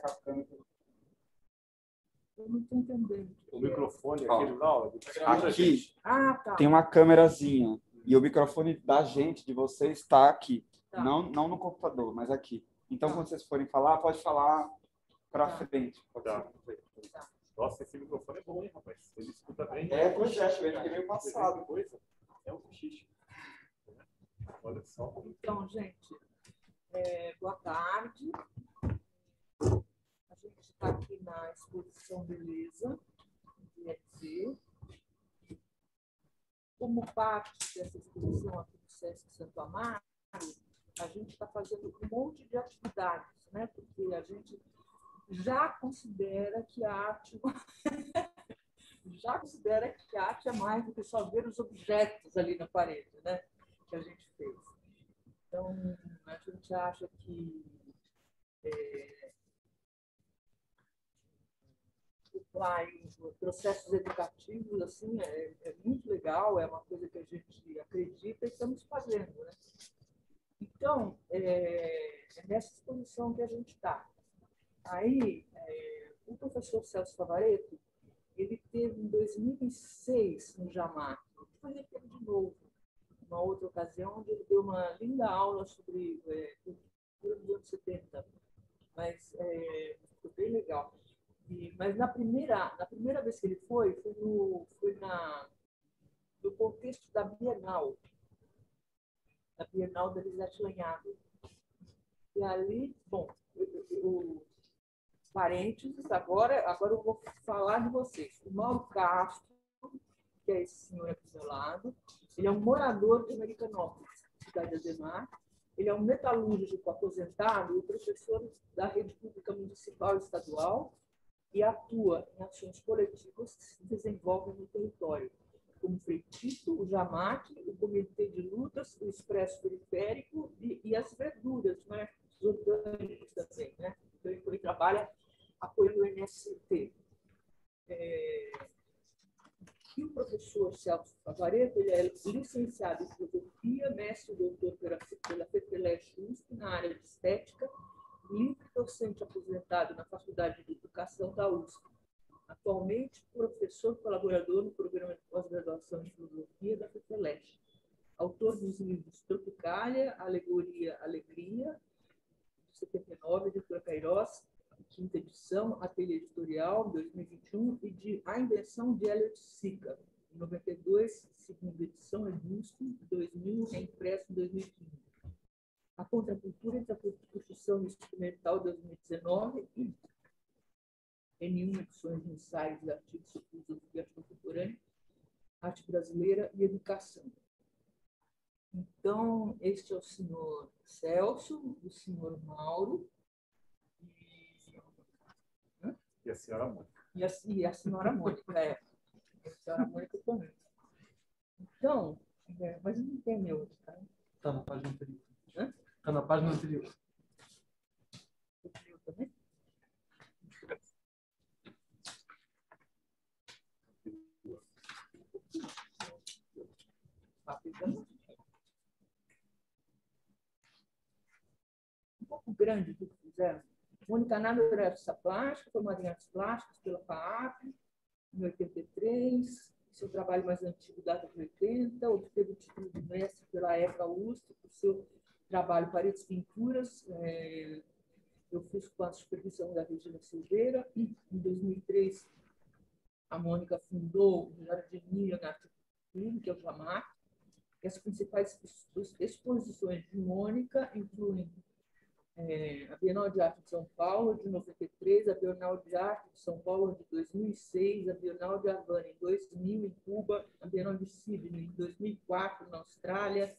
tá com a câmera. Eu não estou entendendo. O microfone, aquele lá, aqui tá. tem uma câmerazinha. E o microfone da gente, de vocês, está aqui. Tá. Não no computador, mas aqui. Então, Tá. quando vocês forem falar, pode falar para Tá. frente. Tá. Nossa, esse microfone é bom, hein, rapaz? Ele escuta bem. Pois é, eu fiquei meio passado. É um cochicho. Olha só. Então, gente, boa tarde. A gente está aqui na exposição Beleza, de ETC. Como parte dessa exposição aqui do Sesc Santo Amaro, a gente está fazendo um monte de atividades, né? Porque a gente já considera que a arte é mais do que só ver os objetos ali na parede, né? Que a gente fez. Então, a gente acha que processos educativos assim é muito legal, é uma coisa que a gente acredita e estamos fazendo, né? Então, é nessa exposição que a gente está. Aí, o professor Celso Favaretto, ele teve em 2006 no Jamac, depois ele teve de novo, uma outra ocasião, onde ele deu uma linda aula sobre cultura dos anos 70, mas foi bem legal. Mas na primeira vez que ele foi no contexto da Bienal da Elisete Lanhado. E ali, bom, parênteses, agora eu vou falar de vocês. O Mauro Castro, que é esse senhor aqui do meu lado, ele é um morador de Americanópolis, cidade de Ademar. Ele é um metalúrgico aposentado e professor da rede pública municipal e estadual e atua em ações coletivas que se desenvolvem no território, como o Feitito, o Jamac, o Comitê de Lutas, o Expresso Periférico e as verduras, né? Os orgânicos também, né? Então, ele trabalha apoiando o MST. E o professor Celso Favaretto, ele é licenciado em filosofia, mestre e doutor pela FETELESH USP na área de estética, livre docente aposentado na Faculdade de Educação da USP. Atualmente, professor colaborador no programa de pós-graduação em filosofia da FETELESH. Autor dos livros Tropicália, Alegoria, Alegria, de 79, editora Queiroz, quinta edição, Ateliê Editorial, 2021, e de A Invenção de Elliot Sica, 92, segunda edição, Edusco, 2000, reimpresso em 2015. A Contracultura entre a Construção Instrumental, 2019, e N1, edições de ensaios e artigos sobre filosofia e arte contemporânea, arte brasileira e educação. Então, este é o senhor Celso, o senhor Mauro, e a senhora Mônica. E a senhora Mônica, A senhora Mônica também. Então, mas não tem meu, tá? Está na página anterior. Hã? Está na página anterior. O meu também? Um pouco grande o que fizeram. Mônica Nada era artista plástica, formada em artes plásticas pela FAAP, em 83. Seu trabalho mais antigo data de 80. Obteve o título de mestre pela ECA USP, por seu trabalho Paredes Pinturas. Eu fiz com a supervisão da Regina Silveira. Em 2003, a Mônica fundou o Jardim na Arte Clube, que é o Jamac. As principais exposições de Mônica incluem a Bienal de Arte de São Paulo, de 93, a Bienal de Arte de São Paulo, de 2006, a Bienal de Havana, em 2000, em Cuba, a Bienal de Sydney, em 2004, na Austrália.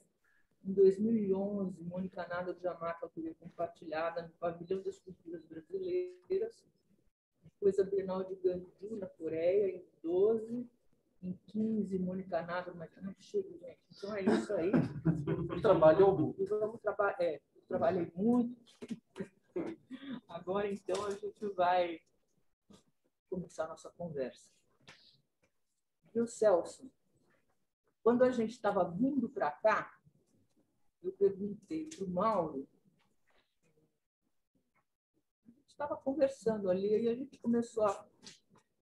Em 2011, Mônica Nada do Jamac, autoria compartilhada, no Pavilhão das Culturas Brasileiras. Depois, a Bienal de Gwangju, na Coreia, em 12. Em 15, Mônica Nada, mas não chega, gente. Então, é isso aí. Trabalhou muito. Vamos trabalhar. Trabalhei muito. Agora, então, a gente vai começar a nossa conversa. E o Celso, quando a gente estava vindo para cá, eu perguntei para o Mauro, estava conversando ali e a gente começou a...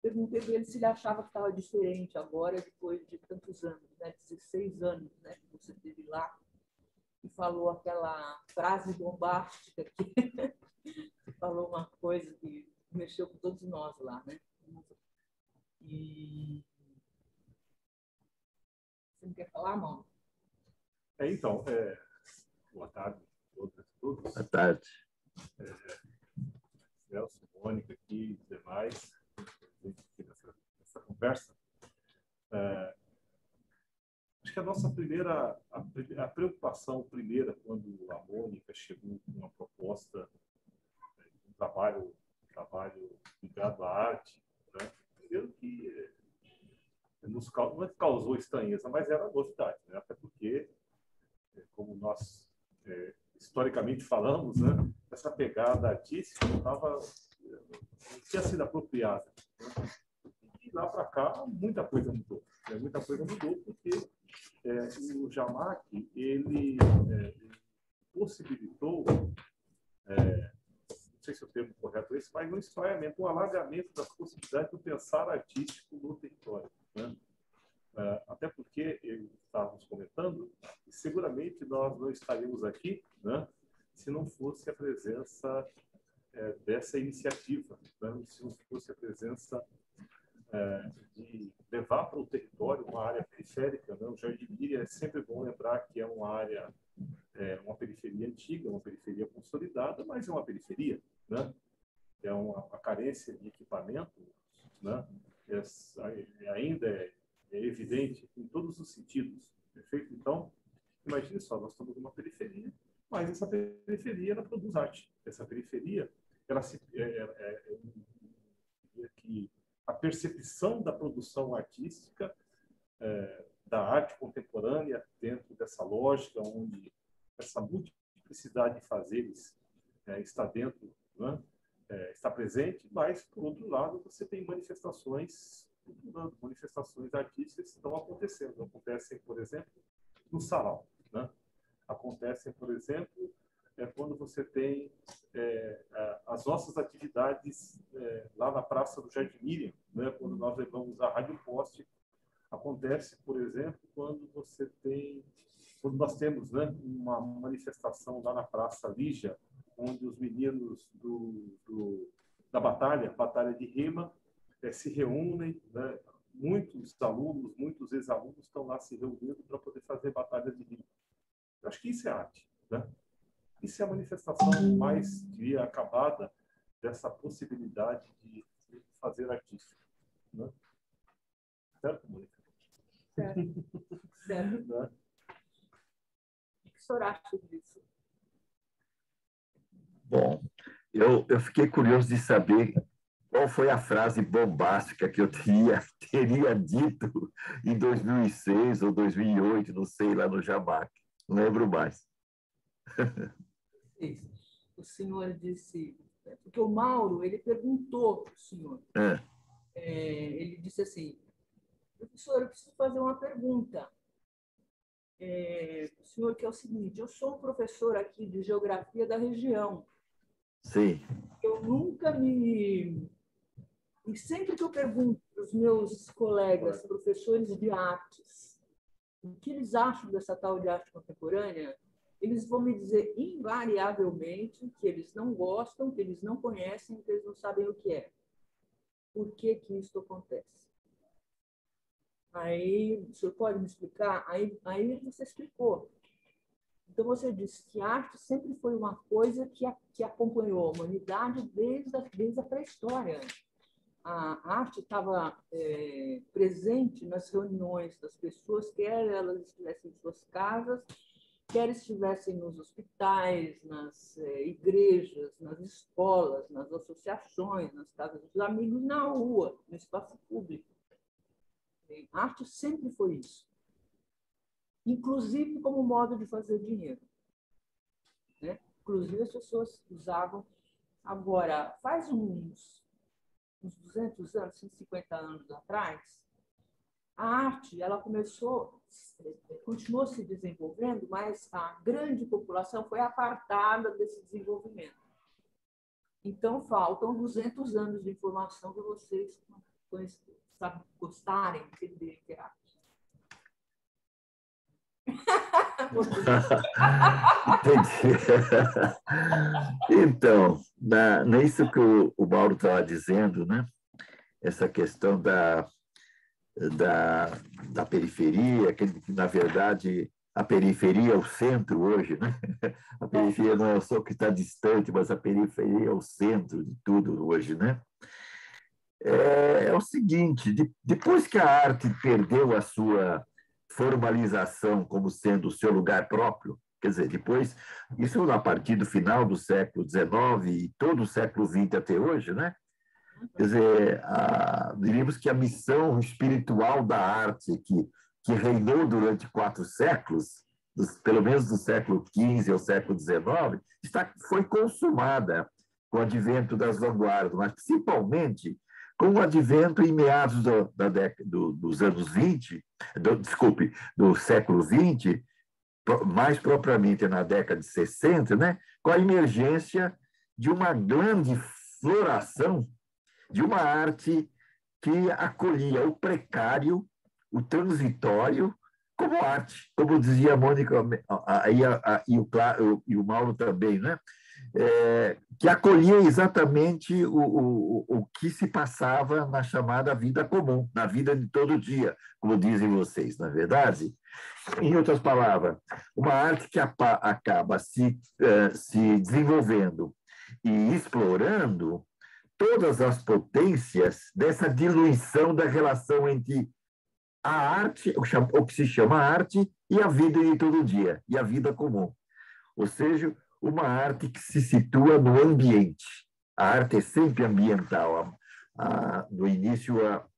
Perguntei para ele se ele achava que estava diferente agora, depois de tantos anos, né? 16 anos, né? Que você esteve lá. E falou aquela frase bombástica que falou uma coisa que mexeu com todos nós lá, né? E você não quer falar, Mauro? Então, boa tarde a todas e todos. Boa tarde. Celso, Mônica aqui e demais, nessa conversa. Acho que a nossa primeira, a preocupação primeira, quando a Mônica chegou com uma proposta, um trabalho ligado à arte, né? Primeiro que não causou estranheza, mas era novidade, né? Até porque, como nós historicamente falamos, né? Essa pegada artística não tinha sido apropriada, né? E lá para cá, muita coisa mudou. Né? Muita coisa mudou porque o Jamac, ele possibilitou, não sei se o termo correto é esse, mas um espraiamento, um alargamento das possibilidades do pensar artístico no território. Né? Até porque, estávamos comentando, e seguramente nós não estaríamos aqui, né, se não fosse a presença dessa iniciativa, né, se não fosse a presença de levar para o território uma área periférica. Né? O Jardim Miriam é sempre bom lembrar que é uma área, uma periferia antiga, uma periferia consolidada, mas é uma periferia, né? É uma carência de equipamento, né? Ainda é evidente em todos os sentidos, perfeito? Então, imagine só, nós estamos numa periferia, mas essa periferia ela produz arte. Essa periferia, ela que a percepção da produção artística, da arte contemporânea, dentro dessa lógica onde essa multiplicidade de fazeres está dentro, né? Está presente, mas, por outro lado, você tem manifestações artísticas que estão acontecendo. Acontecem, por exemplo, no sarau. Né? Acontecem, por exemplo, quando você tem as nossas atividades lá na Praça do Jardim Miriam, né? Quando nós levamos a Rádio Poste. Acontece, por exemplo, quando nós temos, né, uma manifestação lá na Praça Lígia, onde os meninos da Batalha de Rima, se reúnem, né? Muitos alunos, muitos ex-alunos estão lá se reunindo para poder fazer batalhas de rima. Eu acho que isso é arte, né? Isso é a manifestação mais, diria, acabada dessa possibilidade de fazer artístico, né? Certo, Mônica? Certo. Certo. Né? O que o senhor acha disso? Bom, eu fiquei curioso de saber qual foi a frase bombástica que eu teria dito em 2006 ou 2008, não sei, lá no Jamac. Não lembro mais. O senhor disse... Porque o Mauro, ele perguntou para o senhor. Ele disse assim, professor, eu preciso fazer uma pergunta. O senhor, que é o seguinte, eu sou um professor aqui de geografia da região. Sim. Eu nunca me... E sempre que eu pergunto para os meus colegas, professores de artes, o que eles acham dessa tal de arte contemporânea, eles vão me dizer invariavelmente que eles não gostam, que eles não conhecem, que eles não sabem o que é. Por que que isso acontece? Aí, o senhor pode me explicar? Aí você explicou. Então, você disse que a arte sempre foi uma coisa que acompanhou a humanidade desde a pré-história. A arte estava presente nas reuniões das pessoas, quer elas estivessem em suas casas, quer estivessem nos hospitais, nas igrejas, nas escolas, nas associações, nas casas dos amigos, na rua, no espaço público. A arte sempre foi isso. Inclusive como modo de fazer dinheiro. Né? Inclusive as pessoas usavam. Agora, faz uns 200 anos, 150 anos atrás, a arte ela continuou se desenvolvendo, mas a grande população foi apartada desse desenvolvimento. Então, faltam 200 anos de informação para vocês gostarem, entenderem que é arte. Entendi. Então, nisso que o Mauro estava dizendo, né? Essa questão da periferia, que na verdade a periferia é o centro hoje, né? A periferia não é só o que está distante, mas a periferia é o centro de tudo hoje, né? É o seguinte, depois que a arte perdeu a sua formalização como sendo o seu lugar próprio, quer dizer, depois, isso a partir do final do século XIX e todo o século XX até hoje, né? Quer dizer, diríamos que a missão espiritual da arte que reinou durante 4 séculos, pelo menos do século XV ao século XIX, foi consumada com o advento das vanguardas, mas principalmente com o advento em meados dos anos 20, do século XX, mais propriamente na década de 60, né, com a emergência de uma grande floração de uma arte que acolhia o precário, o transitório, como arte, como dizia a Mônica e o Mauro também, né? Que acolhia exatamente o que se passava na chamada vida comum, na vida de todo dia, como dizem vocês, na verdade. Em outras palavras, uma arte que acaba se desenvolvendo e explorando todas as potências dessa diluição da relação entre a arte, o que se chama arte, e a vida de todo dia, e a vida comum. Ou seja, uma arte que se situa no ambiente. A arte é sempre ambiental. No início,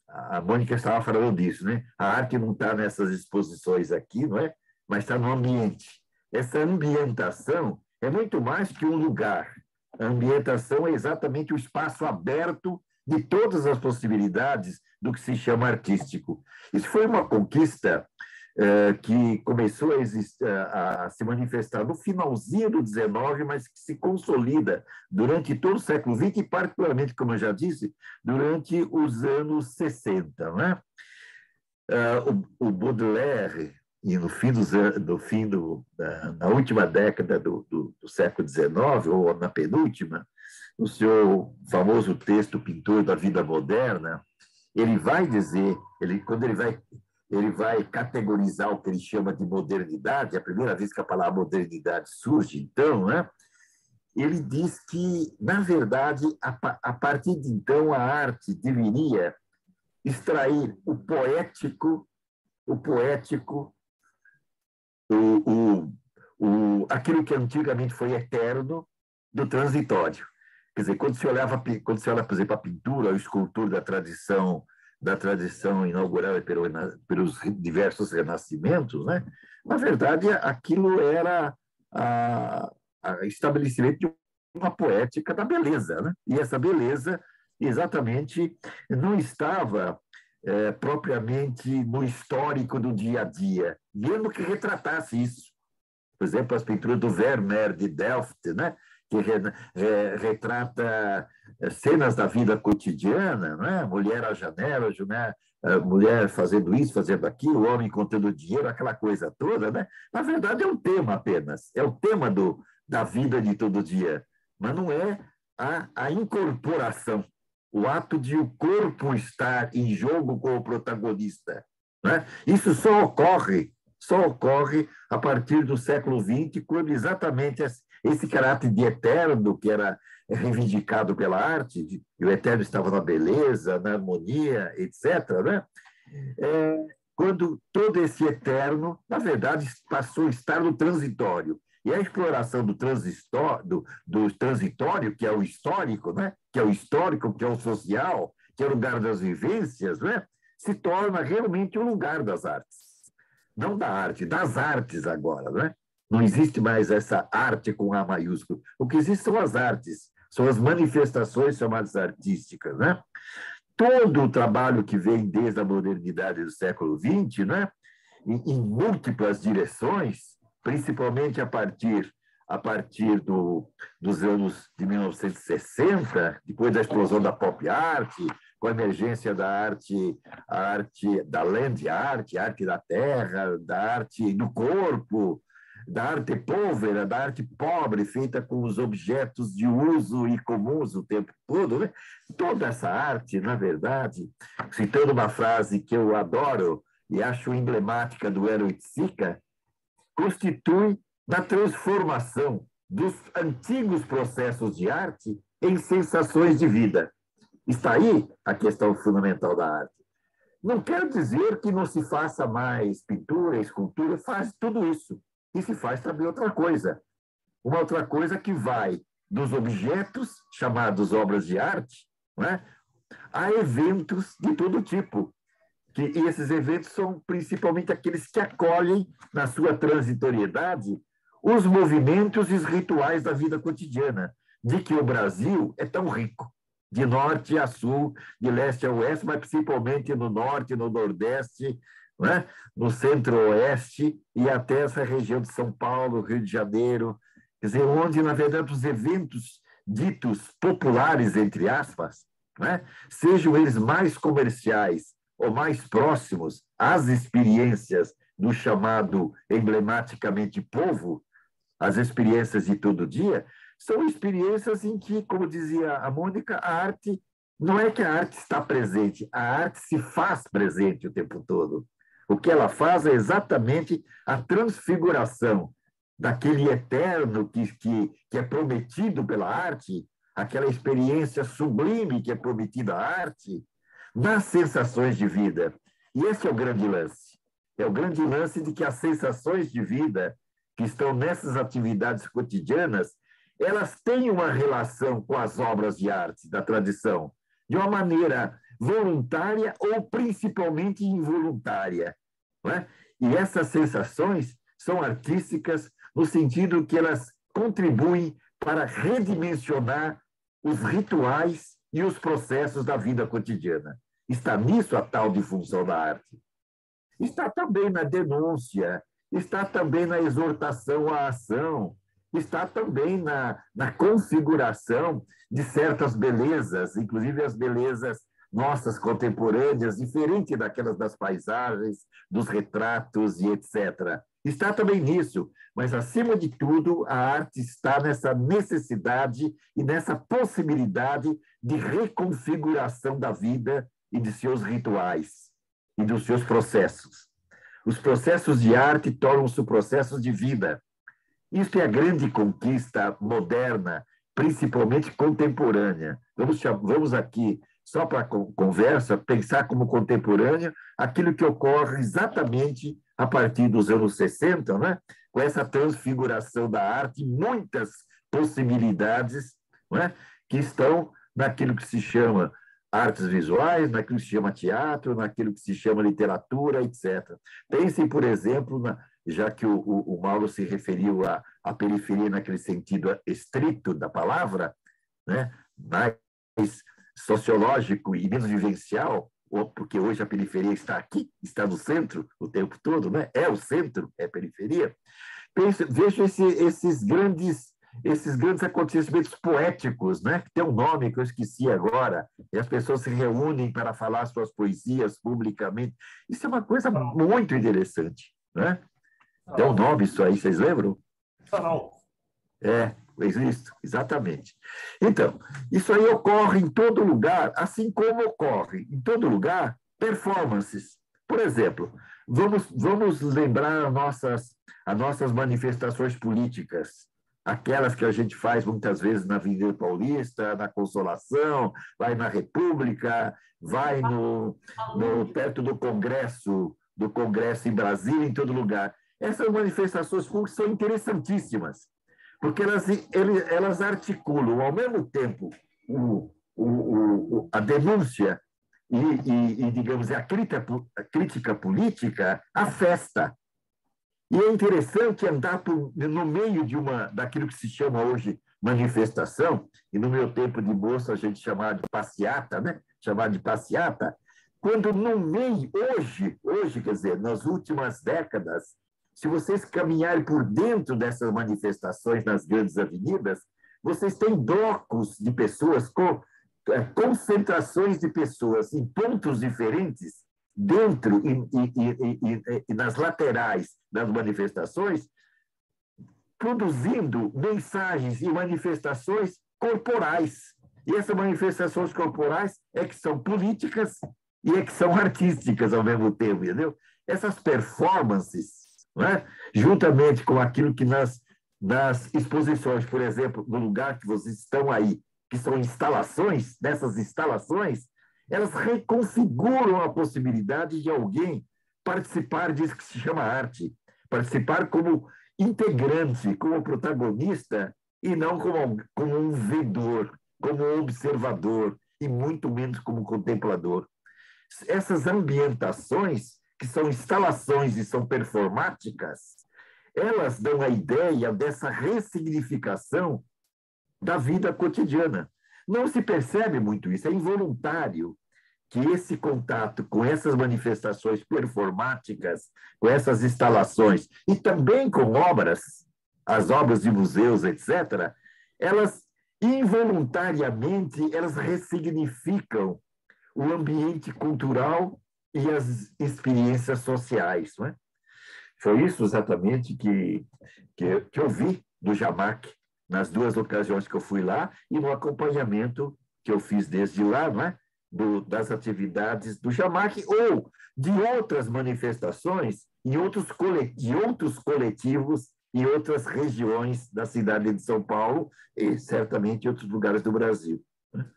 a Mônica estava falando disso, né? A arte não está nessas exposições aqui, não é? Mas está no ambiente. Essa ambientação é muito mais que um lugar. A ambientação é exatamente o espaço aberto de todas as possibilidades do que se chama artístico. Isso foi uma conquista que começou a se manifestar no finalzinho do XIX, mas que se consolida durante todo o século XX e, particularmente, como eu já disse, durante os anos 60. Né? O Baudelaire, e na última década do século XIX, ou na penúltima, no seu famoso texto Pintor da Vida Moderna, ele vai dizer, quando ele vai categorizar o que ele chama de modernidade, a primeira vez que a palavra modernidade surge, então, né, ele diz que, na verdade, a partir de então, a arte deveria extrair o poético, aquilo que antigamente foi eterno, do transitório. Quer dizer, quando se olha, por exemplo, a pintura, a escultura da tradição inaugurada pelos diversos renascimentos, né? Na verdade, aquilo era estabelecimento de uma poética da beleza, né? E essa beleza, exatamente, não estava propriamente no histórico do dia a dia, mesmo que retratasse isso. Por exemplo, as pinturas do Vermeer de Delft, né? Que retrata cenas da vida cotidiana, né? Mulher à janela, mulher fazendo isso, fazendo aquilo, o homem contando dinheiro, aquela coisa toda, né? Na verdade, é um tema apenas, é o tema da vida de todo dia, mas não é a incorporação, o ato de o corpo estar em jogo com o protagonista. Né? Isso só ocorre a partir do século XX, quando exatamente esse caráter de eterno que era reivindicado pela arte, e o eterno estava na beleza, na harmonia, etc., né? Quando todo esse eterno, na verdade, passou a estar no transitório. E a exploração do transitório, que é o histórico, né? Que é o histórico, que é o social, que é o lugar das vivências, né? Se torna realmente o lugar das artes. Não da arte, das artes agora, né? Não existe mais essa arte com A maiúsculo. O que existe são as artes, são as manifestações chamadas artísticas, né? Todo o trabalho que vem desde a modernidade do século XX, né? Em múltiplas direções, principalmente a partir a partir dos anos de 1960, depois da explosão da pop art, com a emergência da arte, a arte da land art, a arte da terra, da arte do corpo, da arte povera, da arte pobre, feita com os objetos de uso e comuns o tempo todo, né? Toda essa arte, na verdade, citando uma frase que eu adoro e acho emblemática do Ero Itzica, constitui na transformação dos antigos processos de arte em sensações de vida. Está aí a questão fundamental da arte. Não quero dizer que não se faça mais pintura, escultura, faz tudo isso. E se faz também outra coisa. Uma outra coisa que vai dos objetos, chamados obras de arte, né, a eventos de todo tipo. E esses eventos são principalmente aqueles que acolhem, na sua transitoriedade, os movimentos e os rituais da vida cotidiana, de que o Brasil é tão rico, de norte a sul, de leste a oeste, mas principalmente no norte, no nordeste, né? No centro-oeste e até essa região de São Paulo, Rio de Janeiro, quer dizer, onde, na verdade, os eventos ditos populares, entre aspas, né? Sejam eles mais comerciais ou mais próximos às experiências do chamado emblematicamente povo, as experiências de todo dia, são experiências em que, como dizia a Mônica, a arte, não é que a arte está presente, a arte se faz presente o tempo todo. O que ela faz é exatamente a transfiguração daquele eterno que é prometido pela arte, aquela experiência sublime que é prometida à arte, nas sensações de vida. E esse é o grande lance. É o grande lance de que as sensações de vida que estão nessas atividades cotidianas, elas têm uma relação com as obras de arte da tradição, de uma maneira voluntária ou principalmente involuntária. Não é? E essas sensações são artísticas no sentido que elas contribuem para redimensionar os rituais e os processos da vida cotidiana. Está nisso a tal de função da arte. Está também na denúncia, está também na exortação à ação, está também na configuração de certas belezas, inclusive as belezas nossas contemporâneas, diferente daquelas das paisagens, dos retratos e etc. Está também nisso, mas, acima de tudo, a arte está nessa necessidade e nessa possibilidade de reconfiguração da vida e de seus rituais e dos seus processos. Os processos de arte tornam-se processos de vida. Isso é a grande conquista moderna, principalmente contemporânea. Vamos aqui, só para conversa, pensar como contemporânea aquilo que ocorre exatamente a partir dos anos 60, né? Com essa transfiguração da arte, muitas possibilidades, né? Que estão naquilo que se chama artes visuais, naquilo que se chama teatro, naquilo que se chama literatura, etc. Pensem, por exemplo, já que o Mauro se referiu à periferia naquele sentido estrito da palavra, né? Mais sociológico e menos vivencial, porque hoje a periferia está aqui, está no centro o tempo todo, né? É o centro, é a periferia. Veja esses grandes acontecimentos poéticos, né? Que tem um nome que eu esqueci agora, e as pessoas se reúnem para falar suas poesias publicamente. Isso é uma coisa muito interessante, né? Tem um nome isso aí, vocês lembram? Sarau. Isso, exatamente. Então, isso aí ocorre em todo lugar, assim como ocorre em todo lugar performances. Por exemplo, vamos lembrar as nossas manifestações políticas, aquelas que a gente faz muitas vezes na Avenida Paulista, na Consolação, vai na República, vai perto do Congresso em Brasília, em todo lugar. Essas manifestações públicas são interessantíssimas, porque elas articulam, ao mesmo tempo, a denúncia e, digamos, a crítica política, a festa. E é interessante andar no meio daquilo que se chama hoje manifestação, e no meu tempo de moço a gente chamava de passeata, né? Chamava de passeata, quando no meio, hoje, quer dizer, nas últimas décadas, se vocês caminharem por dentro dessas manifestações nas grandes avenidas, vocês têm blocos de pessoas, concentrações de pessoas em pontos diferentes, dentro e nas laterais das manifestações, produzindo mensagens e manifestações corporais. E essas manifestações corporais é que são políticas e é que são artísticas ao mesmo tempo, entendeu? Essas performances, né, juntamente com aquilo que nas exposições, por exemplo, no lugar que vocês estão aí, que são instalações, dessas instalações, elas reconfiguram a possibilidade de alguém participar disso que se chama arte, participar como integrante, como protagonista, e não como um vedor, como um observador, e muito menos como contemlador. Essas ambientações, que são instalações e são performáticas, elas dão a ideia dessa ressignificação da vida cotidiana. Não se percebe muito isso, é involuntário que esse contato com essas manifestações performáticas, com essas instalações, e também com obras, as obras de museus, etc., elas involuntariamente elas ressignificam o ambiente cultural e as experiências sociais. Não é? Foi isso exatamente que eu vi do Jamac nas duas ocasiões que eu fui lá e no acompanhamento que eu fiz desde lá, não é? Das atividades do Jamac ou de outras manifestações de outros coletivos em outras regiões da cidade de São Paulo e certamente em outros lugares do Brasil. Quer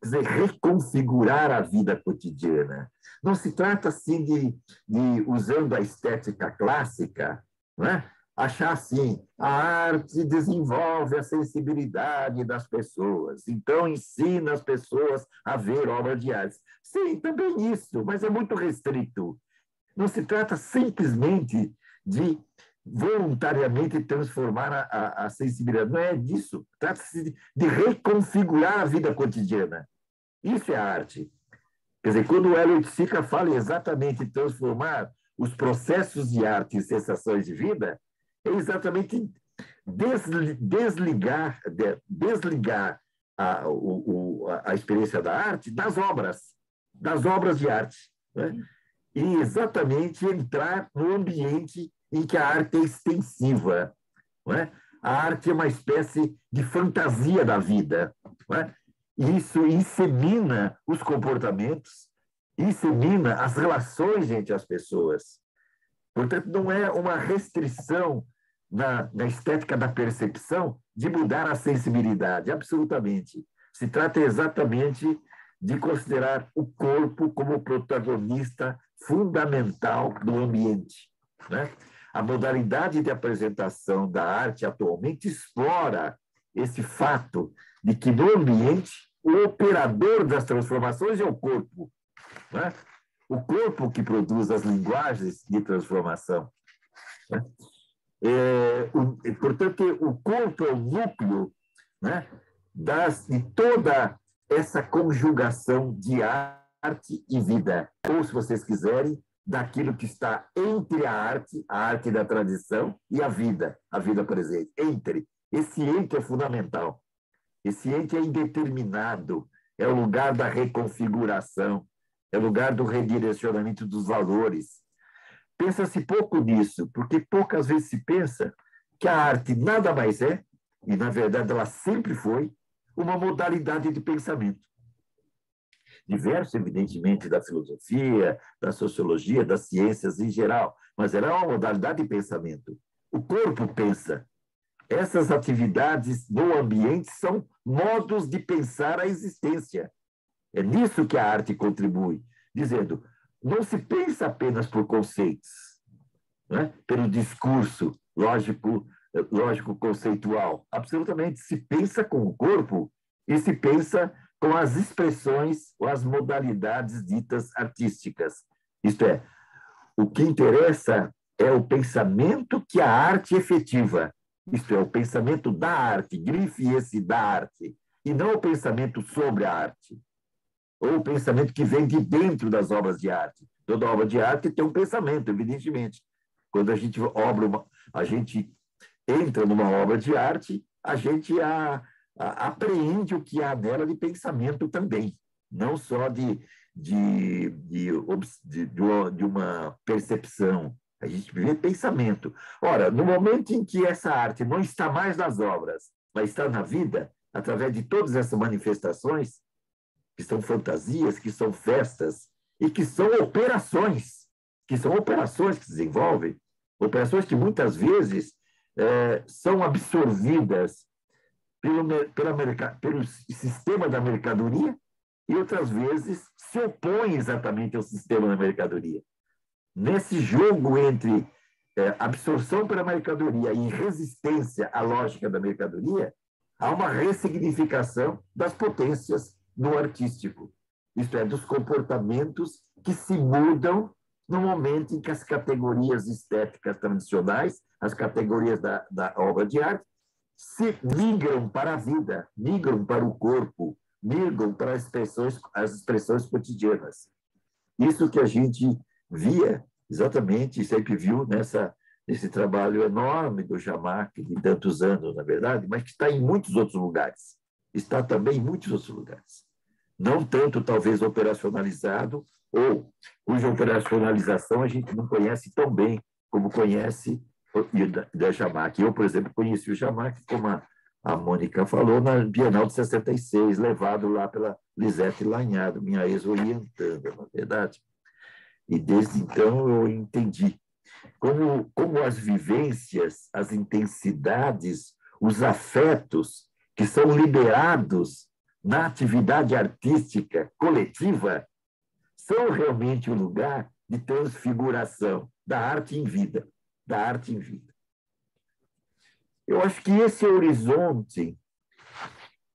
dizer, reconfigurar a vida cotidiana. Não se trata assim de usando a estética clássica, não é? Achar assim, a arte desenvolve a sensibilidade das pessoas, então ensina as pessoas a ver obras de arte. Sim, também isso, mas é muito restrito. Não se trata simplesmente de voluntariamente transformar a sensibilidade, não é disso. Trata-se de reconfigurar a vida cotidiana. Isso é arte. Quer dizer, quando o Hélio Sica fala exatamente em transformar os processos de arte em sensações de vida, é exatamente desligar a experiência da arte das obras de arte, né? E exatamente entrar no ambiente em que a arte é extensiva, não é? A arte é uma espécie de fantasia da vida, não é? Isso insemina os comportamentos, insemina as relações entre as pessoas. Portanto, não é uma restrição na estética da percepção de mudar a sensibilidade, absolutamente. Se trata exatamente de considerar o corpo como protagonista fundamental do ambiente, né? A modalidade de apresentação da arte atualmente explora esse fato de que no ambiente o operador das transformações é o corpo, né? O corpo que produz as linguagens de transformação, né? Portanto, o corpo é o núcleo, né, de toda essa conjugação de arte e vida. Ou, se vocês quiserem, daquilo que está entre a arte da tradição, e a vida presente. Esse entre é fundamental. Esse entre é indeterminado, é o lugar da reconfiguração, é o lugar do redirecionamento dos valores. Pensa-se pouco nisso, porque poucas vezes se pensa que a arte nada mais é, e na verdade ela sempre foi, uma modalidade de pensamento. Diverso, evidentemente, da filosofia, da sociologia, das ciências em geral, mas ela é uma modalidade de pensamento. O corpo pensa. Essas atividades no ambiente são modos de pensar a existência. É nisso que a arte contribui, dizendo, não se pensa apenas por conceitos, né? Pelo discurso lógico-conceitual. Absolutamente, se pensa com o corpo e se pensa com as expressões ou as modalidades ditas artísticas. Isto é, o que interessa é o pensamento que a arte efetiva, isto é, o pensamento da arte, grife esse da arte, e não o pensamento sobre a arte, ou o pensamento que vem de dentro das obras de arte. Toda obra de arte tem um pensamento, evidentemente. Quando a gente entra numa obra de arte, a gente apreende o que há nela de pensamento também, não só de uma percepção. A gente vê pensamento. Ora, no momento em que essa arte não está mais nas obras, mas está na vida, através de todas essas manifestações, que são fantasias, que são festas, e que são operações que se desenvolvem, operações que muitas vezes são absorvidas pelo sistema da mercadoria e outras vezes se opõem exatamente ao sistema da mercadoria. Nesse jogo entre absorção pela mercadoria e resistência à lógica da mercadoria, há uma ressignificação das potências do artístico, isto é, dos comportamentos que se mudam no momento em que as categorias estéticas tradicionais, as categorias da obra de arte, se migram para a vida, migram para o corpo, migram para as expressões cotidianas. Isso que a gente via exatamente, sempre viu nesse trabalho enorme do Jamac, de tantos anos, na verdade, mas que está em muitos outros lugares. Está também em muitos outros lugares. Não tanto, talvez, operacionalizado, ou cuja operacionalização a gente não conhece tão bem como conhece da Jamac. Eu, por exemplo, conheci o Jamac, como a Mônica falou, na Bienal de 66, levado lá pela Lisete Lanhado, minha ex-orientanda, na verdade. E desde então eu entendi como as vivências, as intensidades, os afetos que são liberados na atividade artística coletiva são realmente um lugar de transfiguração da arte em vida, da arte em vida. Eu acho que esse horizonte,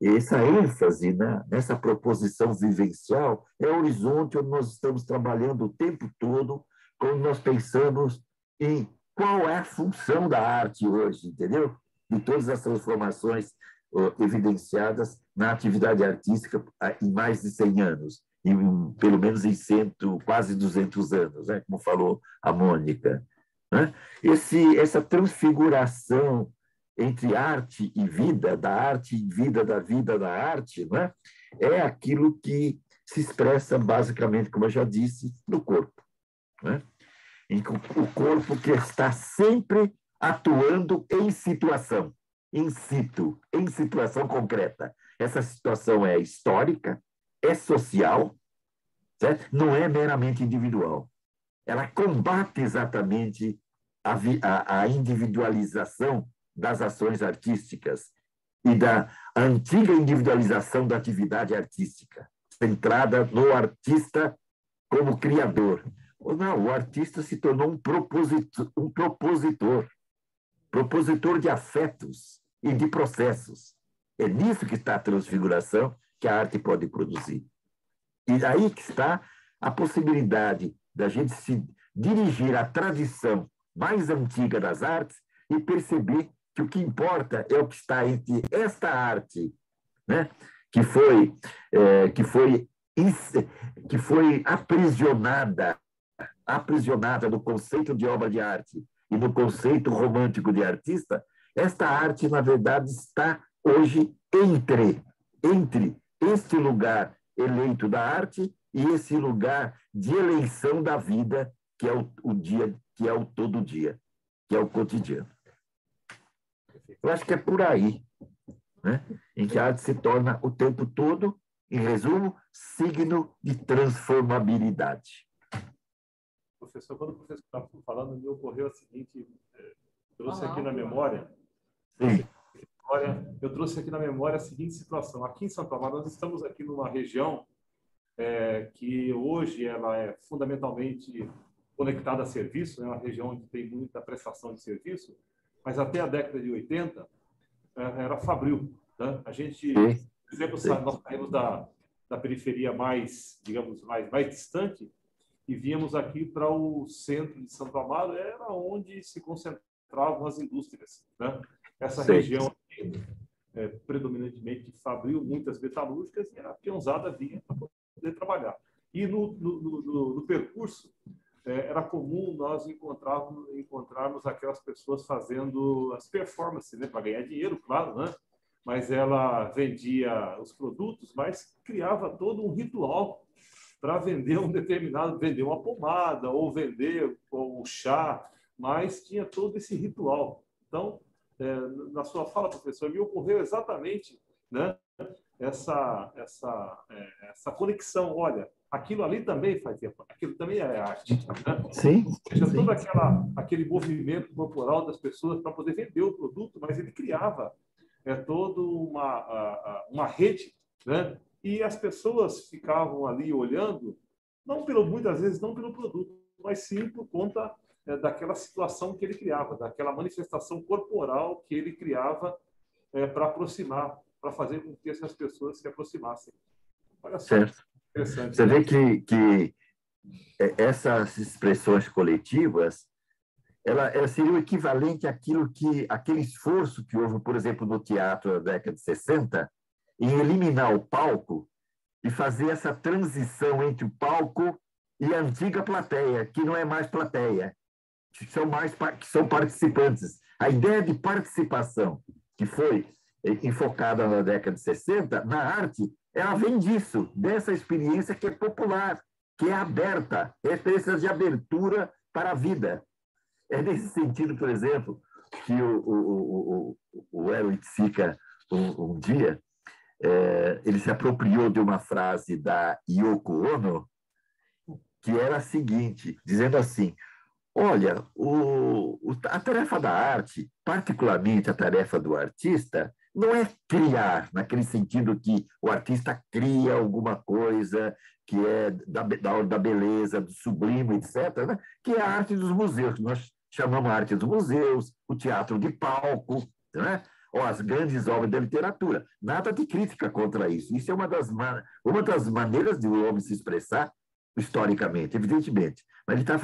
essa ênfase nessa proposição vivencial é o horizonte onde nós estamos trabalhando o tempo todo quando nós pensamos em qual é a função da arte hoje, entendeu? De todas as transformações evidenciadas na atividade artística em mais de 100 anos, pelo menos em quase 200 anos, né? Como falou a Mônica. Né? Essa transfiguração entre arte e vida, da arte e vida da arte, né? É aquilo que se expressa basicamente, como eu já disse, no corpo. Né? O corpo que está sempre atuando em situação, in situ, em situação concreta. Essa situação é histórica, é social, certo? Não é meramente individual. Ela combate exatamente a individualização das ações artísticas e da antiga individualização da atividade artística, centrada no artista como criador. Ou não, o artista se tornou um propositor de afetos e de processos. É nisso que está a transfiguração que a arte pode produzir. E aí que está a possibilidade da gente se dirigir à tradição mais antiga das artes e perceber que o que importa é o que está entre esta arte, né, que foi aprisionada no conceito de obra de arte e no conceito romântico de artista. Esta arte, na verdade, está hoje entre este lugar eleito da arte e esse lugar de eleição da vida, que é o dia, que é o todo dia, que é o cotidiano. Eu acho que é por aí, né, em que a arte se torna o tempo todo, em resumo, signo de transformabilidade. Professor, quando o professor estava falando, me ocorreu a seguinte, trouxe aqui na memória, eu trouxe aqui na memória a seguinte situação. Aqui em Santo Amaro, nós estamos aqui numa região que hoje ela é fundamentalmente conectada a serviço, é uma região que tem muita prestação de serviço, mas até a década de 80 era fabril. Né? A gente, por exemplo, nós saímos da periferia mais, digamos, mais distante e víamos aqui para o centro de Santo Amaro, era onde se concentravam as indústrias. Né? Essa região aqui, predominantemente fabril, muitas metalúrgicas, e a peãozada vinha para poder trabalhar. E no percurso, era comum nós encontrarmos aquelas pessoas fazendo as performances, né, para ganhar dinheiro, claro, né? Mas ela vendia os produtos, mas criava todo um ritual para vender vender uma pomada ou vender o chá, mas tinha todo esse ritual. Então, na sua fala, professor, me ocorreu exatamente, né, essa conexão. Olha, aquilo ali também fazia, aquilo também é arte. Né? Sim. Tinha todo aquele movimento corporal das pessoas para poder vender o produto, mas ele criava toda uma rede, né? E as pessoas ficavam ali olhando, muitas vezes não pelo produto, mas sim por conta daquela situação que ele criava, daquela manifestação corporal que ele criava para aproximar, para fazer com que essas pessoas se aproximassem. Olha só, certo. interessante. Você né? vê que essas expressões coletivas, ela seria o equivalente àquele esforço que houve, por exemplo, no teatro da década de 60, em eliminar o palco e fazer essa transição entre o palco e a antiga plateia, que não é mais plateia, que são participantes. A ideia de participação, que foi enfocada na década de 60, na arte, ela vem disso, dessa experiência que é popular, que é aberta, é experiência de abertura para a vida. É nesse sentido, por exemplo, que o Erwin Tsika, um dia, ele se apropriou de uma frase da Yoko Ono, que era a seguinte, dizendo assim: olha, a tarefa da arte, particularmente a tarefa do artista, não é criar, naquele sentido que o artista cria alguma coisa que é da ordem da beleza, do sublime, etc., né? Que é a arte dos museus. Nós chamamos a arte dos museus, o teatro de palco, né? Ou as grandes obras da literatura. Nada de crítica contra isso. Isso é uma das maneiras de o homem se expressar historicamente, evidentemente. Mas ele está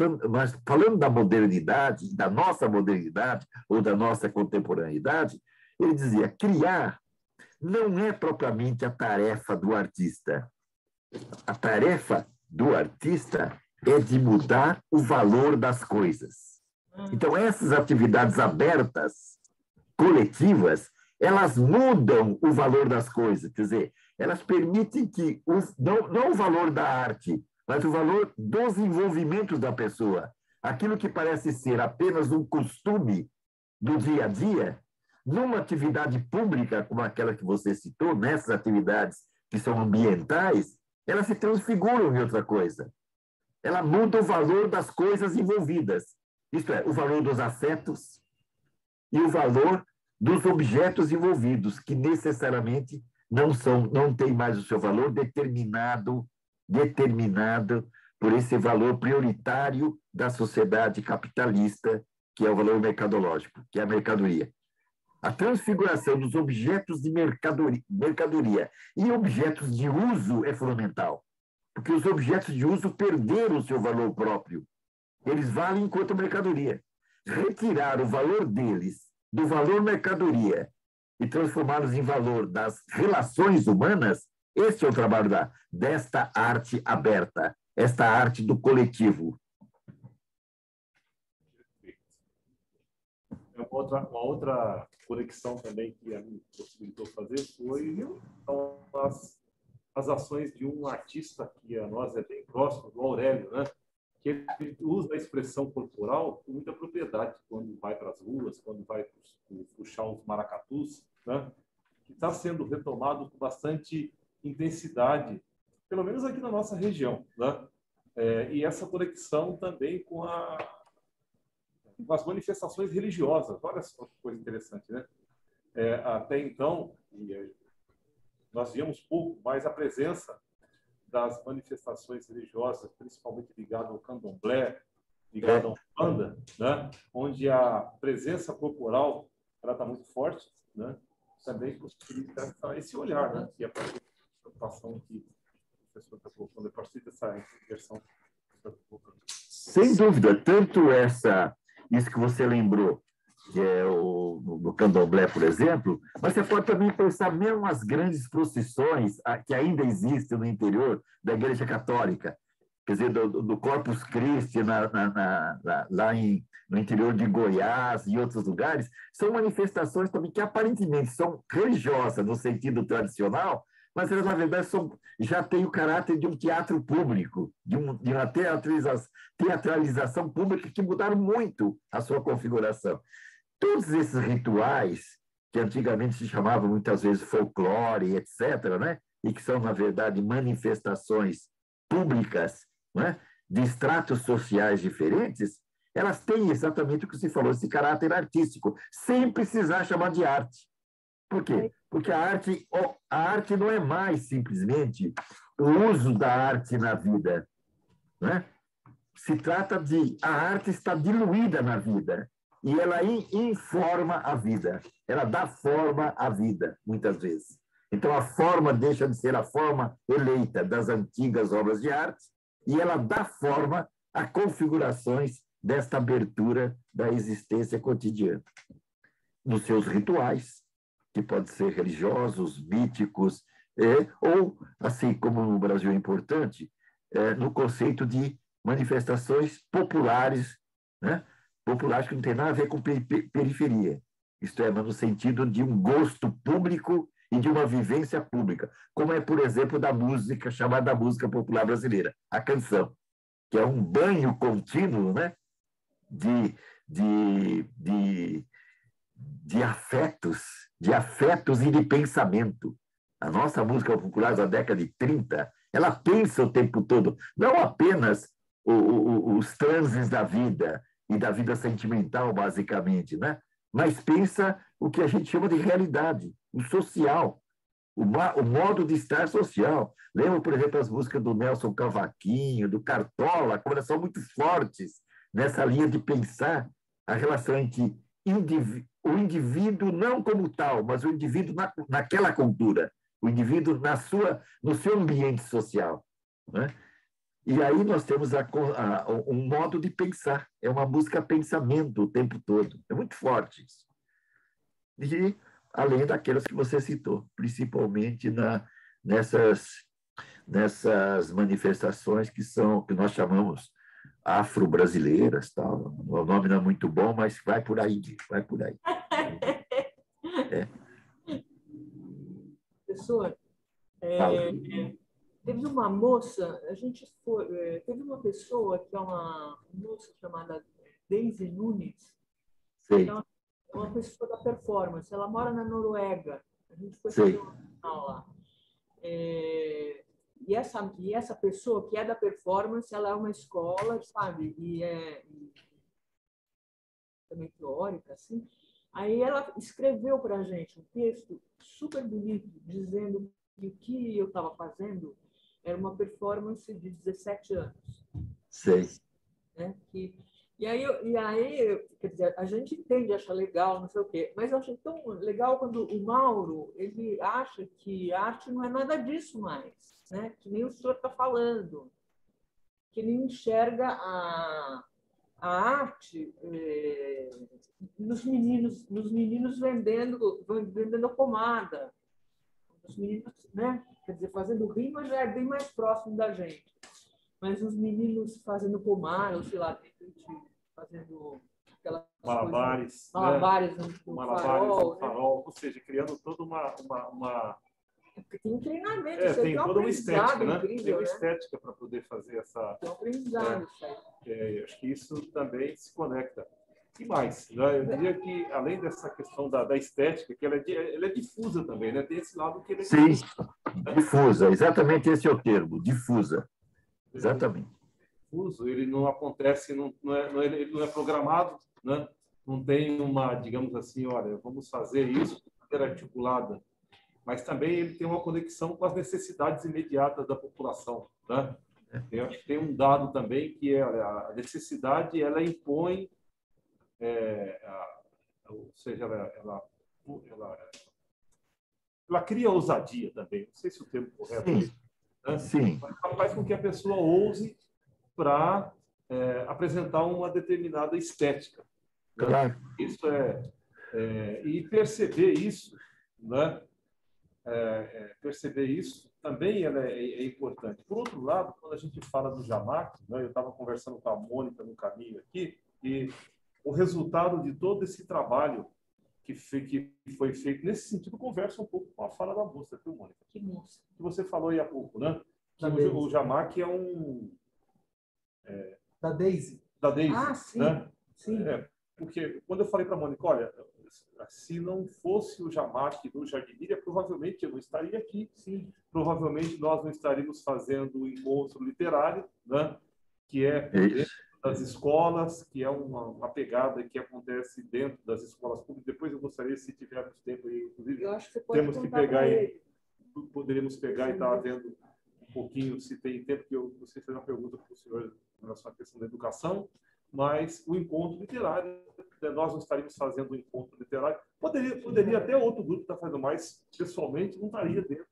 falando da modernidade, da nossa modernidade ou da nossa contemporaneidade. Ele dizia: criar não é propriamente a tarefa do artista. A tarefa do artista é de mudar o valor das coisas. Então, essas atividades abertas, coletivas, elas mudam o valor das coisas. Quer dizer, elas permitem que, não o valor da arte, mas o valor dos envolvimentos da pessoa. Aquilo que parece ser apenas um costume do dia a dia, numa atividade pública como aquela que você citou, nessas atividades que são ambientais, elas se transfiguram em outra coisa. Ela muda o valor das coisas envolvidas. Isto é, o valor dos afetos e o valor dos objetos envolvidos, que necessariamente não têm mais o seu valor determinado por esse valor prioritário da sociedade capitalista, que é o valor mercadológico, que é a mercadoria. A transfiguração dos objetos de mercadoria e objetos de uso é fundamental, porque os objetos de uso perderam o seu valor próprio. Eles valem enquanto mercadoria. Retirar o valor deles do valor mercadoria e transformá-los em valor das relações humanas, este é o trabalho desta arte aberta, esta arte do coletivo. Uma outra conexão também que a mim possibilitou fazer foi as ações de um artista que a nós é bem próximo, do Aurélio, né? Que ele usa a expressão corporal com muita propriedade quando vai para as ruas, quando vai puxar os maracatus, né? Que está sendo retomado com bastante intensidade, pelo menos aqui na nossa região, né? E essa conexão também com as manifestações religiosas. Olha só que coisa interessante, né? Até então, nós víamos pouco, mas a presença das manifestações religiosas, principalmente ligado ao candomblé, ligado à Umbanda, né? Onde a presença corporal está muito forte, né? Também possibilita esse olhar, né? E a preocupação que o professor está colocando, a partir dessa inversão que o professor está colocando. Sem dúvida, tanto isso que você lembrou, que é no candomblé, por exemplo, mas você pode também pensar mesmo as grandes procissões que ainda existem no interior da Igreja Católica. quer dizer, do Corpus Christi lá no interior de Goiás e outros lugares, são manifestações também que aparentemente são religiosas no sentido tradicional, mas elas, na verdade, já têm o caráter de um teatro público, de uma teatralização pública que mudaram muito a sua configuração. Todos esses rituais, que antigamente se chamavam muitas vezes folclore, etc., né? E que são, na verdade, manifestações públicas, né? De estratos sociais diferentes, elas têm exatamente o que você falou, esse caráter artístico, sem precisar chamar de arte. Por quê? Porque a arte não é mais simplesmente o uso da arte na vida, né? Se trata de a arte está diluída na vida e ela informa a vida, ela dá forma à vida, muitas vezes. Então, a forma deixa de ser a forma eleita das antigas obras de arte e ela dá forma a configurações desta abertura da existência cotidiana. Nos seus rituais, que podem ser religiosos, míticos, ou, assim como no Brasil é importante, no conceito de manifestações populares, né? Populares que não tem nada a ver com periferia. Isto é, mas no sentido de um gosto público e de uma vivência pública, como é, por exemplo, da música chamada música popular brasileira, a canção, que é um banho contínuo, né? de afetos e de pensamento. A nossa música popular da década de 30, ela pensa o tempo todo, não apenas os transes da vida e da vida sentimental, basicamente, né? Mas pensa o que a gente chama de realidade, o social, o modo de estar social. Lembro, por exemplo, as músicas do Nelson Cavaquinho, do Cartola, como elas são muito fortes nessa linha de pensar a relação entre o indivíduo não como tal, mas o indivíduo naquela cultura, o indivíduo no seu ambiente social, né? E aí nós temos um modo de pensar, é uma música pensamento o tempo todo, é muito forte isso. E além daquelas que você citou, principalmente nessas manifestações que nós chamamos afro-brasileiras, tal. O nome não é muito bom, mas vai por aí, vai por aí. Professor, teve uma moça, teve uma pessoa que é uma moça chamada Daisy Nunes, Sei. é uma pessoa da performance, ela mora na Noruega, a gente foi Sei. fazer uma aula. E essa pessoa que é da performance, ela é uma escola, sabe? E também teórica, assim. Aí ela escreveu para a gente um texto super bonito, dizendo que o que eu estava fazendo era uma performance de 17 anos. Sei. Né? E aí, quer dizer, a gente entende, acha legal, não sei o quê, mas eu achei tão legal quando o Mauro, ele acha que a arte não é nada disso mais, né? Que nem o senhor está falando, que ele enxerga a arte nos meninos vendendo pomada, os meninos, né? Quer dizer, fazendo rima já é bem mais próximo da gente. Mas os meninos fazendo pomar, ou sei lá, fazendo aquelas malabares, malabares no farol, farol, ou seja, criando toda uma... Porque tem um treinamento, tem toda uma estética, né? Incrível, tem uma né? estética para poder fazer essa... Tem um aprendizado, isso aí. Acho que isso também se conecta. E mais, né? Eu diria que, além dessa questão da estética, que ela é difusa também, né? Tem esse lado que ele é Sim, difuso. difusa, exatamente esse é o termo, difusa. Exatamente. Difuso, ele não acontece, ele não é programado, né? Não tem uma, digamos assim, olha, vamos fazer isso de maneira articulada, mas também ele tem uma conexão com as necessidades imediatas da população, né? Eu acho que tem um dado também que é, olha, a necessidade, ela impõe, ou seja, ela cria ousadia também, não sei se o termo correto é esse, né? Sim. Ela faz com que a pessoa ouse para apresentar uma determinada estética, né? Claro. Isso e perceber isso, né? perceber isso também é importante. Por outro lado, quando a gente fala do Jamac, né, eu estava conversando com a Mônica no caminho aqui, e o resultado de todo esse trabalho que foi feito nesse sentido conversa um pouco com a fala da moça, viu, Mônica? Que moça? Que você falou aí há pouco, né? Que o Jamac é um... Da Daisy. Da Daisy, Ah, sim. né? Sim. Porque quando eu falei para a Mônica, olha, se não fosse o Jamac do Jardinilha, provavelmente eu não estaria aqui. Sim. Provavelmente nós não estaríamos fazendo o encontro literário, né? Que é dentro das escolas, que é uma pegada que acontece dentro das escolas públicas. Depois eu gostaria, se tivermos tempo, inclusive, Eu acho que você pode temos que contar pegar pra e ele. poderíamos pegar e estar vendo um pouquinho, se tem tempo, que você fez uma pergunta para o senhor em relação à questão da educação, mas o encontro literário, nós não estaríamos fazendo um encontro literário, poderia até outro grupo estar fazendo, mas pessoalmente não estaria dentro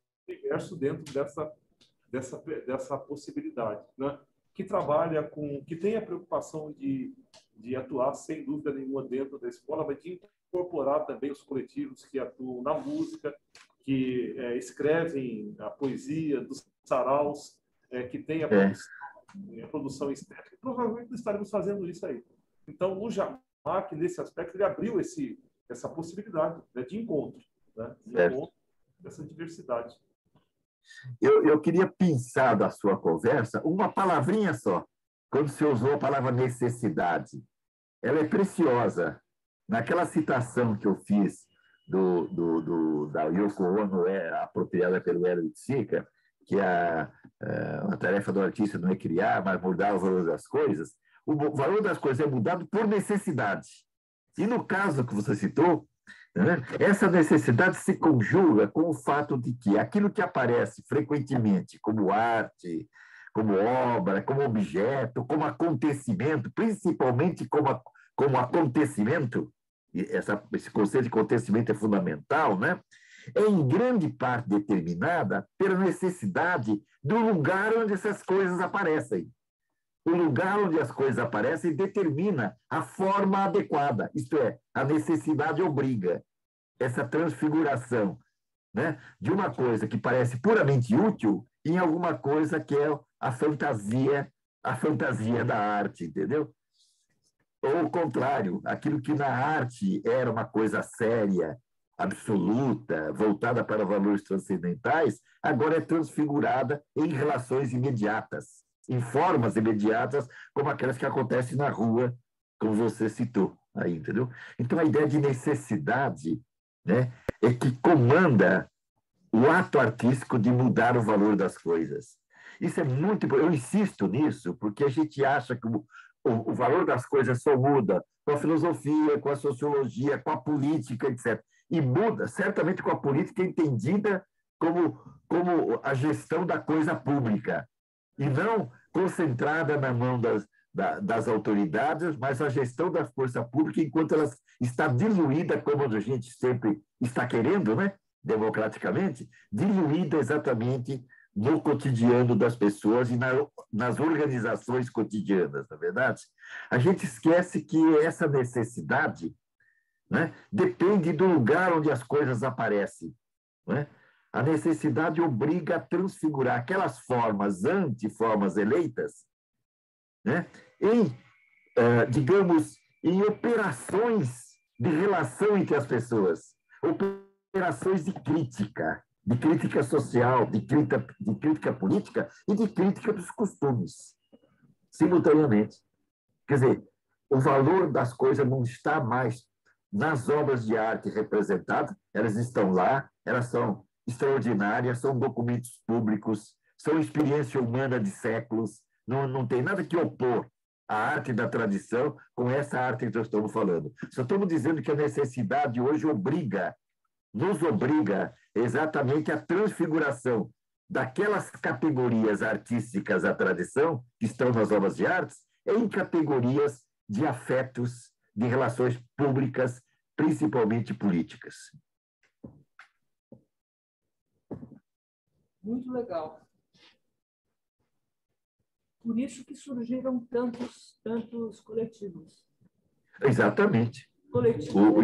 dessa possibilidade, né? Que trabalha que tem a preocupação de atuar, sem dúvida nenhuma, dentro da escola, mas de incorporar também os coletivos que atuam na música, que escrevem a poesia, dos saraus, que tem a produção estética. Provavelmente não estaremos fazendo isso aí. Então, o Jamac, nesse aspecto, ele abriu essa possibilidade, né, de encontro, né, dessa diversidade. Eu queria pensar da sua conversa uma palavrinha só, quando você usou a palavra necessidade. Ela é preciosa. Naquela citação que eu fiz da Yoko Ono, apropriada pelo Hélio Sica, que a tarefa do artista não é criar, mas mudar o valor das coisas. O valor das coisas é mudado por necessidade. E no caso que você citou, né, essa necessidade se conjuga com o fato de que aquilo que aparece frequentemente como arte, como obra, como objeto, como acontecimento, principalmente como acontecimento, e esse conceito de acontecimento é fundamental, né? É em grande parte determinada pela necessidade do lugar onde essas coisas aparecem. O lugar onde as coisas aparecem determina a forma adequada, isto é, a necessidade obriga essa transfiguração, né, de uma coisa que parece puramente útil em alguma coisa que é a fantasia da arte, entendeu? Ou o contrário, aquilo que na arte era uma coisa séria, absoluta, voltada para valores transcendentais, agora é transfigurada em relações imediatas, em formas imediatas, como aquelas que acontecem na rua, como você citou aí, entendeu? Então, a ideia de necessidade, né, é que comanda o ato artístico de mudar o valor das coisas. Isso é muito importante. Eu insisto nisso, porque a gente acha que o valor das coisas só muda com a filosofia, com a sociologia, com a política, etc. E muda, certamente, com a política entendida como a gestão da coisa pública, e não concentrada na mão das autoridades, mas a gestão da força pública enquanto ela está diluída, como a gente sempre está querendo, né? Democraticamente, diluída exatamente no cotidiano das pessoas e nas organizações cotidianas, na verdade. A gente esquece que essa necessidade, né, depende do lugar onde as coisas aparecem, né? A necessidade obriga a transfigurar aquelas formas antiformas eleitas, né, digamos, em operações de relação entre as pessoas, operações de crítica social, de crítica política e de crítica dos costumes, simultaneamente. Quer dizer, o valor das coisas não está mais nas obras de arte representadas, elas estão lá, elas são extraordinárias, são documentos públicos, são experiência humana de séculos, não tem nada que opor a arte da tradição com essa arte que nós estamos falando. Só estamos dizendo que a necessidade hoje nos obriga exatamente à transfiguração daquelas categorias artísticas da tradição, que estão nas obras de artes, em categorias de afetos, de relações públicas, principalmente políticas. Muito legal. Por isso que surgiram tantos coletivos. Exatamente. Coletivo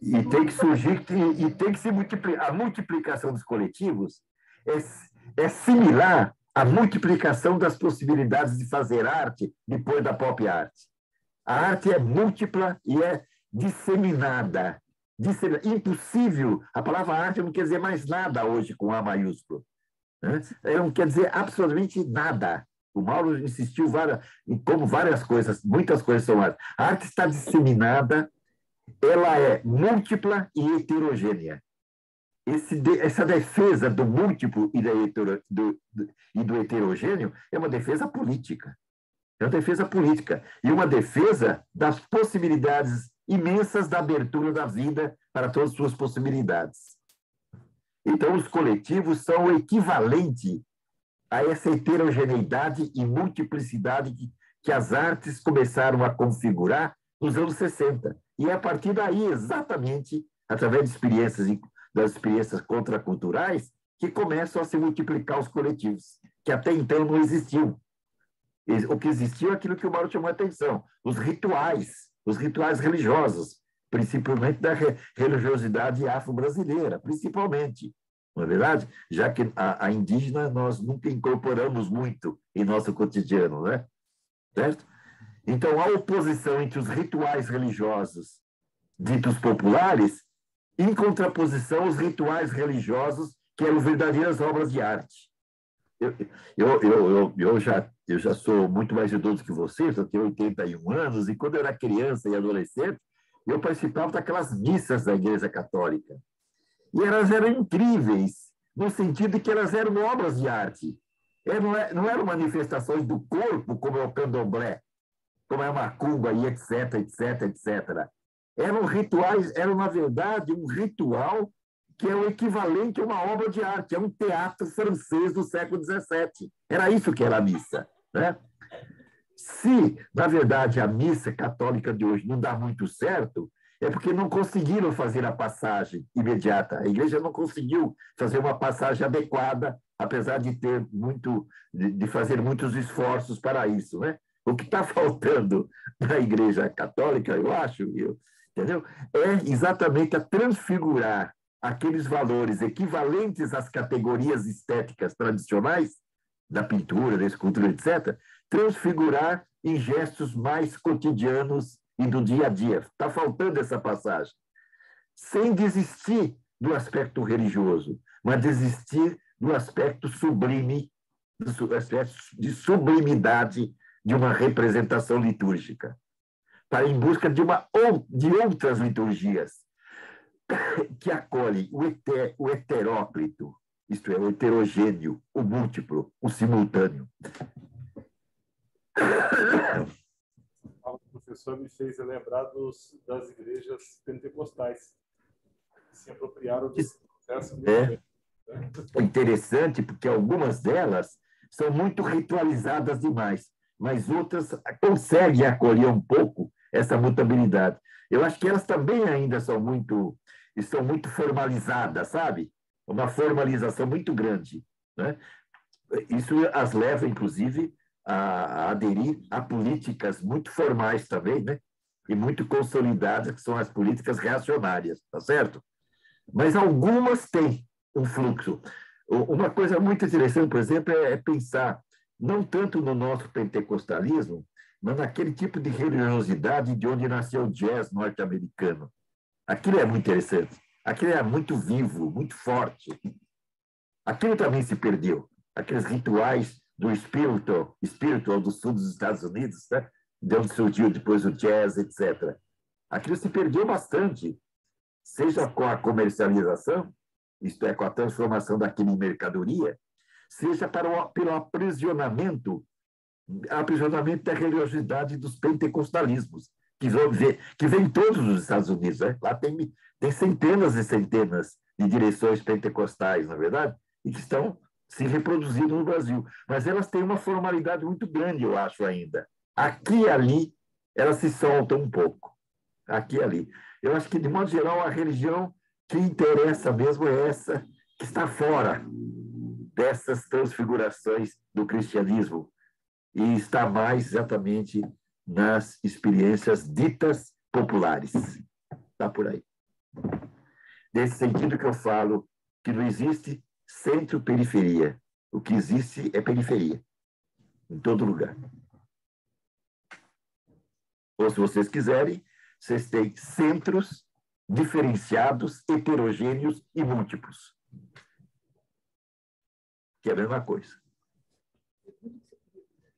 E tem que surgir, e tem que se multiplicar. A multiplicação dos coletivos é similar à multiplicação das possibilidades de fazer arte depois da pop art. A arte é múltipla e é disseminada. Impossível. A palavra arte não quer dizer mais nada hoje com A maiúsculo. Né? Não quer dizer absolutamente nada. O Mauro insistiu em como várias coisas, muitas coisas são arte. A arte está disseminada, ela é múltipla e heterogênea. Essa defesa do múltiplo e do heterogêneo é uma defesa política. É uma defesa política e uma defesa das possibilidades imensas da abertura da vida para todas as suas possibilidades. Então, os coletivos são o equivalente a essa heterogeneidade e multiplicidade que as artes começaram a configurar nos anos 60. E é a partir daí, exatamente, através das experiências contraculturais, que começam a se multiplicar os coletivos, que até então não existiam. O que existiu é aquilo que o Mauro chamou a atenção, os rituais religiosos, principalmente da religiosidade afro-brasileira, principalmente, não é verdade? Já que a indígena nós nunca incorporamos muito em nosso cotidiano, né? Certo? Então, a oposição entre os rituais religiosos ditos populares, em contraposição aos rituais religiosos que eram verdadeiras obras de arte. Eu já sou muito mais idoso que vocês, eu tenho 81 anos, e quando eu era criança e adolescente, eu participava daquelas missas da Igreja Católica. E elas eram incríveis, no sentido de que elas eram obras de arte. Não eram manifestações do corpo, como é o candomblé, como é a macumba, e etc, etc, etc. Eram rituais, na verdade, um ritual que é o equivalente a uma obra de arte, é um teatro francês do século XVII. Era isso que era a missa, né? Se, na verdade, a missa católica de hoje não dá muito certo, é porque não conseguiram fazer a passagem imediata. A igreja não conseguiu fazer uma passagem adequada, apesar de de fazer muitos esforços para isso, né? O que está faltando na Igreja Católica, eu acho, entendeu? É exatamente a transfigurar aqueles valores equivalentes às categorias estéticas tradicionais, da pintura, da escultura, etc., transfigurar em gestos mais cotidianos e do dia a dia. Está faltando essa passagem. Sem desistir do aspecto religioso, mas desistir do aspecto sublime, do aspecto de sublimidade de uma representação litúrgica, para em busca de outras liturgias que acolhem o heteróclito, isto é, o heterogêneo, o múltiplo, o simultâneo. O professor me fez lembrar das igrejas pentecostais, que se apropriaram desse processo. É interessante, porque algumas delas são muito ritualizadas demais, mas outras conseguem acolher um pouco essa mutabilidade. Eu acho que elas também ainda estão muito formalizadas, sabe? Uma formalização muito grande, né? Isso as leva, inclusive, a aderir a políticas muito formais também, né? E muito consolidadas, que são as políticas reacionárias, tá certo? Mas algumas têm um fluxo. Uma coisa muito interessante, por exemplo, é pensar não tanto no nosso pentecostalismo, mas naquele tipo de religiosidade de onde nasceu o jazz norte-americano. Aquilo é muito interessante. Aquilo é muito vivo, muito forte. Aquilo também se perdeu. Aqueles rituais do spiritual do sul dos Estados Unidos, né? De onde surgiu depois o jazz, etc. Aquilo se perdeu bastante, seja com a comercialização, isto é, com a transformação daquilo em mercadoria, seja pelo aprisionamento da religiosidade dos pentecostalismos, que vem todos os Estados Unidos. Né? Lá tem centenas e centenas de direções pentecostais, na verdade, e que estão se reproduzindo no Brasil. Mas elas têm uma formalidade muito grande, eu acho, ainda. Aqui e ali, elas se soltam um pouco. Aqui e ali. Eu acho que, de modo geral, a religião que interessa mesmo é essa que está fora dessas transfigurações do cristianismo e está mais exatamente nas experiências ditas populares. Está por aí. Nesse sentido que eu falo que não existe centro-periferia. O que existe é periferia, em todo lugar. Ou, se vocês quiserem, vocês têm centros diferenciados, heterogêneos e múltiplos, que é a mesma coisa.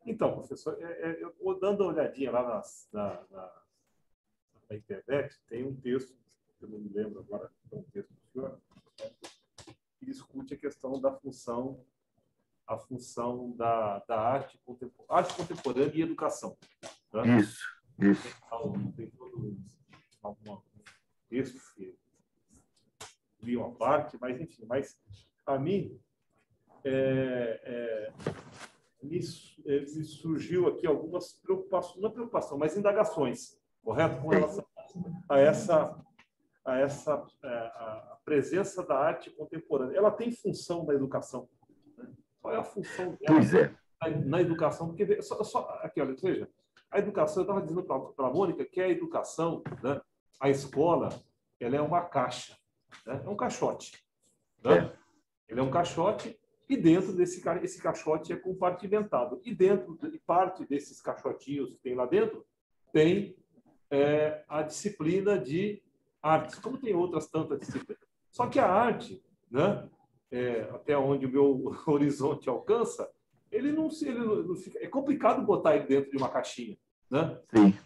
Então, professor, eu vou dando uma olhadinha lá na internet, tem um texto, que eu não me lembro agora, é um texto do senhor, que discute a questão da função, da arte contemporânea e educação. Tá? Isso. Tem todo um texto que li uma parte, mas enfim, a mim me surgiu aqui algumas preocupações, não preocupação, mas indagações, correto? Com relação a presença da arte contemporânea. Ela tem função na educação? Né? Qual é a função dela Pois é. na educação? Porque aqui, olha, veja, a educação, eu estava dizendo para a Mônica que a educação, né, a escola, ela é uma caixa, né? É um caixote. Né? Ele é um caixote e dentro esse caixote é compartimentado. E parte desses caixotinhos que tem lá dentro tem a disciplina de artes, como tem outras tantas disciplinas. Só que a arte, né, até onde o meu horizonte alcança, ele não fica, é complicado botar ele dentro de uma caixinha. Né?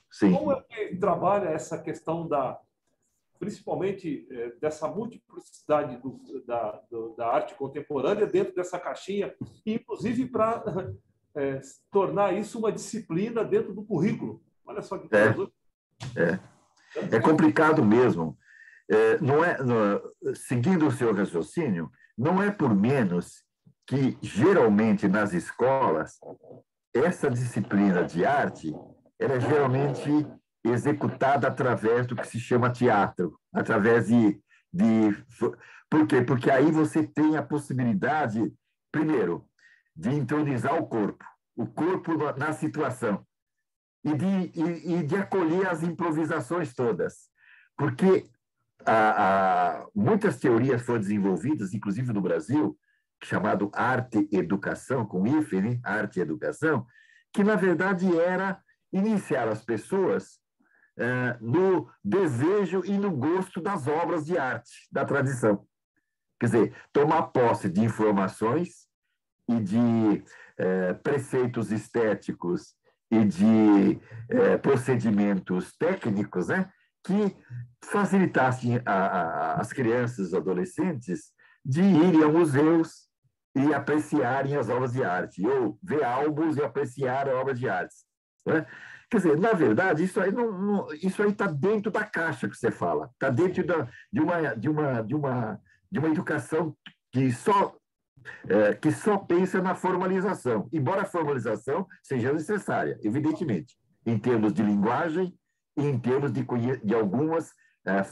Sim. Como é que trabalha essa questão principalmente dessa multiplicidade da arte contemporânea dentro dessa caixinha, inclusive para tornar isso uma disciplina dentro do currículo? Olha só que coisa. É complicado mesmo. Seguindo o seu raciocínio, não é por menos que, geralmente, nas escolas, essa disciplina de arte ela é geralmente executada através do que se chama teatro, através Por quê? Porque aí você tem a possibilidade, primeiro, de entronizar o corpo na situação, e de acolher as improvisações todas. Porque muitas teorias foram desenvolvidas, inclusive no Brasil, chamado arte-educação, com hífen, né? Arte e educação, que, na verdade, era iniciar as pessoas no desejo e no gosto das obras de arte, da tradição. Quer dizer, tomar posse de informações e de preceitos estéticos e de procedimentos técnicos, né, que facilitassem as crianças, os adolescentes, de irem a museus e apreciarem as obras de arte, ou ver álbuns e apreciar obras de arte. Né? Quer dizer, na verdade, isso aí está dentro da caixa que você fala, está dentro de uma educação que só pensa na formalização, embora a formalização seja necessária, evidentemente, em termos de linguagem e em termos de algumas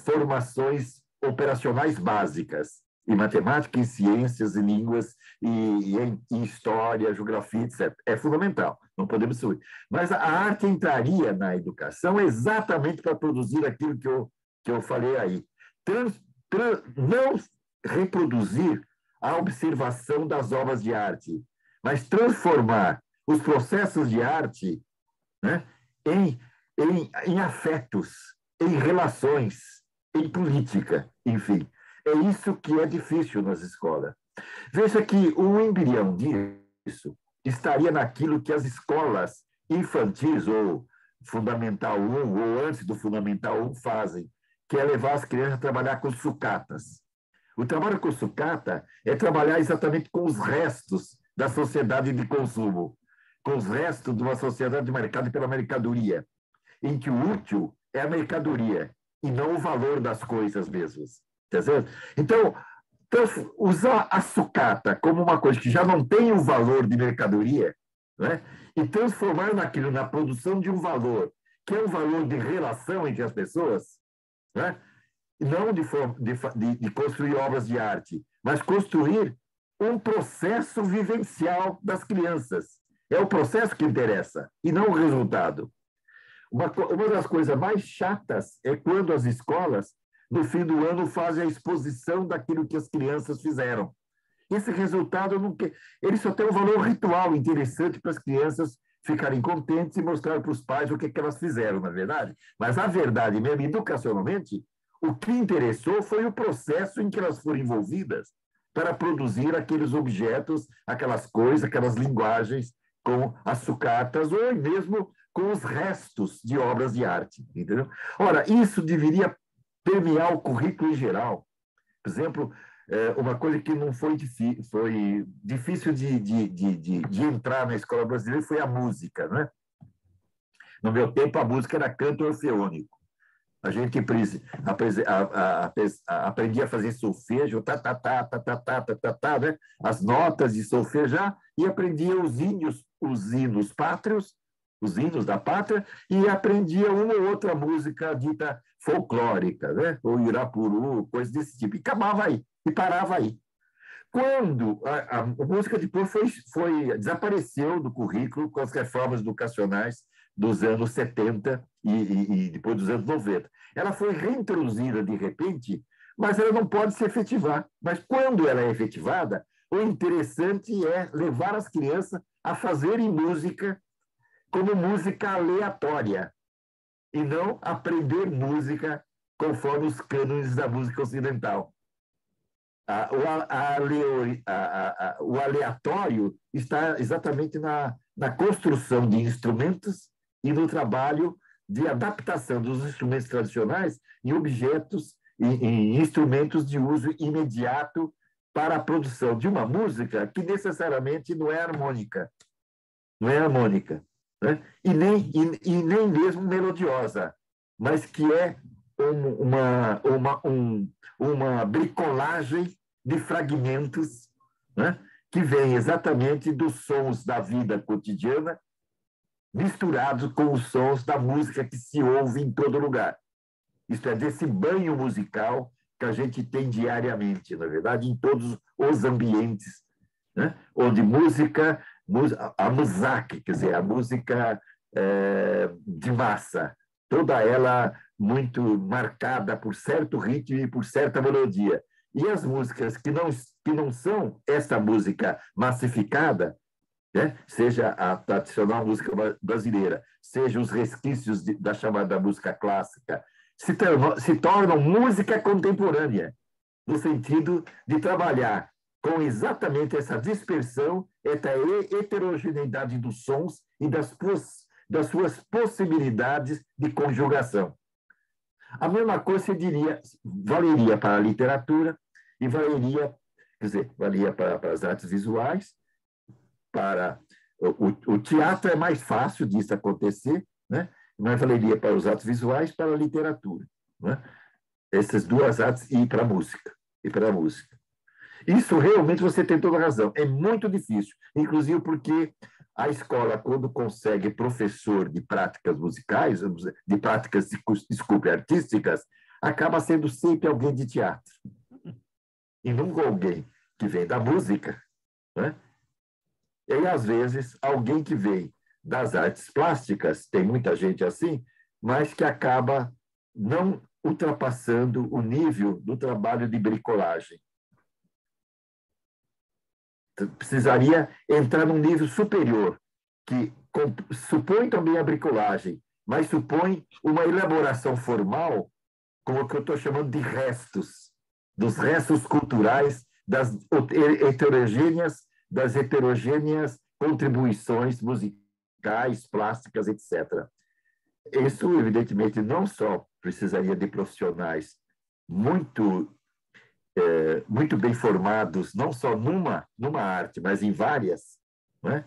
formações operacionais básicas, em matemática, em ciências, em línguas, em história, geografia, etc. É fundamental, não podemos subir. Mas a arte entraria na educação exatamente para produzir aquilo que eu falei aí. Não reproduzir a observação das obras de arte, mas transformar os processos de arte, né, em afetos, em relações, em política, enfim. É isso que é difícil nas escolas. Veja que o embrião disso estaria naquilo que as escolas infantis, ou Fundamental 1, ou antes do Fundamental 1, fazem, que é levar as crianças a trabalhar com sucatas. O trabalho com sucata é trabalhar exatamente com os restos da sociedade de consumo, com os restos de uma sociedade de mercado pela mercadoria, em que o útil é a mercadoria e não o valor das coisas mesmas. Tá certo? Então, usar a sucata como uma coisa que já não tem o valor de mercadoria, né? E transformar naquilo na produção de um valor, que é um valor de relação entre as pessoas, né? Não de construir obras de arte, mas construir um processo vivencial das crianças. É o processo que interessa, e não o resultado. Uma das coisas mais chatas é quando as escolas no fim do ano, fazem a exposição daquilo que as crianças fizeram. Esse resultado, ele só tem um valor ritual interessante para as crianças ficarem contentes e mostrar para os pais o que elas fizeram, na verdade. Mas, a verdade mesmo, educacionalmente, o que interessou foi o processo em que elas foram envolvidas para produzir aqueles objetos, aquelas coisas, aquelas linguagens com as sucatas ou mesmo com os restos de obras de arte, entendeu? Ora, isso deveria permear o currículo em geral. Por exemplo, uma coisa que não foi difícil de entrar na escola brasileira foi a música, né? No meu tempo, a música era canto orfeônico. A gente aprendia a fazer solfejo, né? As notas de solfejar, e aprendia os hinos pátrios, os hinos da pátria, e aprendia uma ou outra música dita folclórica, né? Ou Irapuru, coisa desse tipo. E acabava aí, e parava aí. Quando a música depois desapareceu do currículo com as reformas educacionais dos anos 70 e depois dos anos 90. Ela foi reintroduzida de repente, mas ela não pode se efetivar. Mas quando ela é efetivada, o interessante é levar as crianças a fazerem música como música aleatória e não aprender música conforme os cânones da música ocidental. O aleatório está exatamente na construção de instrumentos e no trabalho de adaptação dos instrumentos tradicionais em objetos e instrumentos de uso imediato para a produção de uma música que necessariamente não é harmônica, né? E nem mesmo melodiosa, mas que é uma bricolagem de fragmentos, né? Que vem exatamente dos sons da vida cotidiana misturados com os sons da música que se ouve em todo lugar. Isto é, desse banho musical que a gente tem diariamente, na verdade, em todos os ambientes, né? Onde a musak, quer dizer, a música de massa, toda ela muito marcada por certo ritmo e por certa melodia. E as músicas que não são essa música massificada, né? Seja a tradicional música brasileira, seja os resquícios da chamada música clássica, se tornam música contemporânea, no sentido de trabalhar com exatamente essa dispersão, essa heterogeneidade dos sons e das suas possibilidades de conjugação. A mesma coisa valeria para a literatura e valeria para as artes visuais, para o teatro é mais fácil disso acontecer, né? Mas valeria para os artes visuais e para a literatura, né? Essas duas artes e para a música. Isso realmente você tem toda a razão. É muito difícil, inclusive porque a escola, quando consegue professor de práticas musicais, de práticas, desculpe, artísticas, acaba sendo sempre alguém de teatro. E nunca alguém que vem da música, né? E, às vezes, alguém que vem das artes plásticas, tem muita gente assim, mas que acaba não ultrapassando o nível do trabalho de bricolagem. Precisaria entrar num nível superior, que supõe também a bricolagem, mas supõe uma elaboração formal, como o que eu estou chamando de restos, dos restos culturais, das heterogêneas contribuições musicais, plásticas, etc. Isso, evidentemente, não só precisaria de profissionais muito bem formados, não só numa arte, mas em várias, né?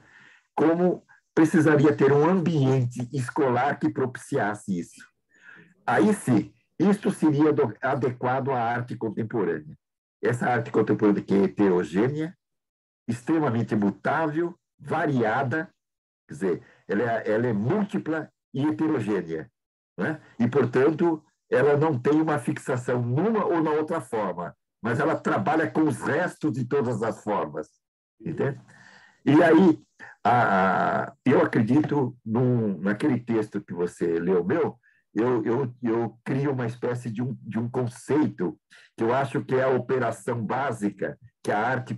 Como precisaria ter um ambiente escolar que propiciasse isso. Aí sim, isto seria adequado à arte contemporânea. Essa arte contemporânea que é heterogênea, extremamente mutável, variada, quer dizer, ela é múltipla e heterogênea, né? E, portanto, ela não tem uma fixação numa ou na outra forma, mas ela trabalha com os restos de todas as formas, entende? E aí, eu acredito naquele texto que você leu meu, eu crio uma espécie de um conceito que eu acho que é a operação básica que a arte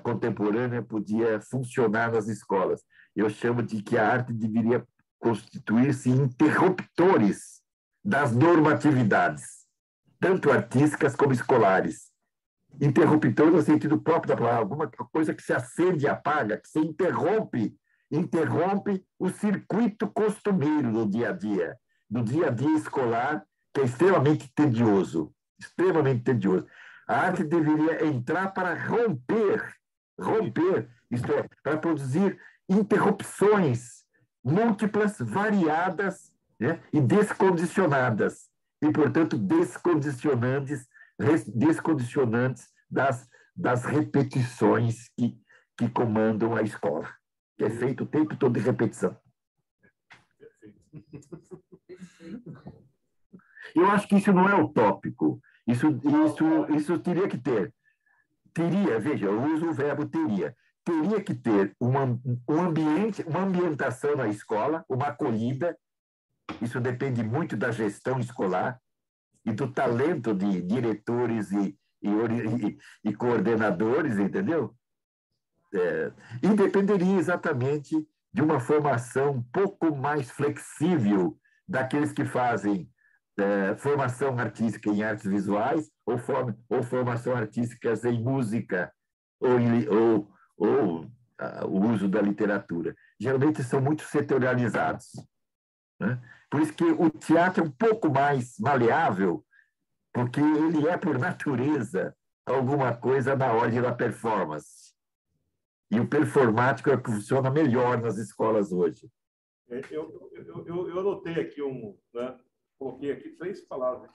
contemporânea podia funcionar nas escolas. Eu chamo de que a arte deveria constituir-se interruptores das normatividades, tanto artísticas como escolares. Interruptor no sentido próprio da palavra, alguma coisa que se acende e apaga, que se interrompe o circuito costumeiro do dia a dia escolar, que é extremamente tedioso, extremamente tedioso. A arte deveria entrar para romper, isto é, para produzir interrupções múltiplas, variadas, né, e descondicionadas, e, portanto, descondicionantes das repetições que comandam a escola, que é feito o tempo todo de repetição. Eu acho que isso não é utópico. Isso teria que ter. Veja, eu uso o verbo teria. Teria que ter uma ambientação na escola, uma acolhida. Isso depende muito da gestão escolar e do talento de diretores e coordenadores, entendeu? E dependeria exatamente de uma formação um pouco mais flexível daqueles que fazem formação artística em artes visuais ou formação artística em música ou o uso da literatura. Geralmente são muito setorializados, né? Por isso que o teatro é um pouco mais maleável, porque ele é, por natureza, alguma coisa na ordem da performance. E o performático é o que funciona melhor nas escolas hoje. Eu anotei aqui né, coloquei aqui 3 palavras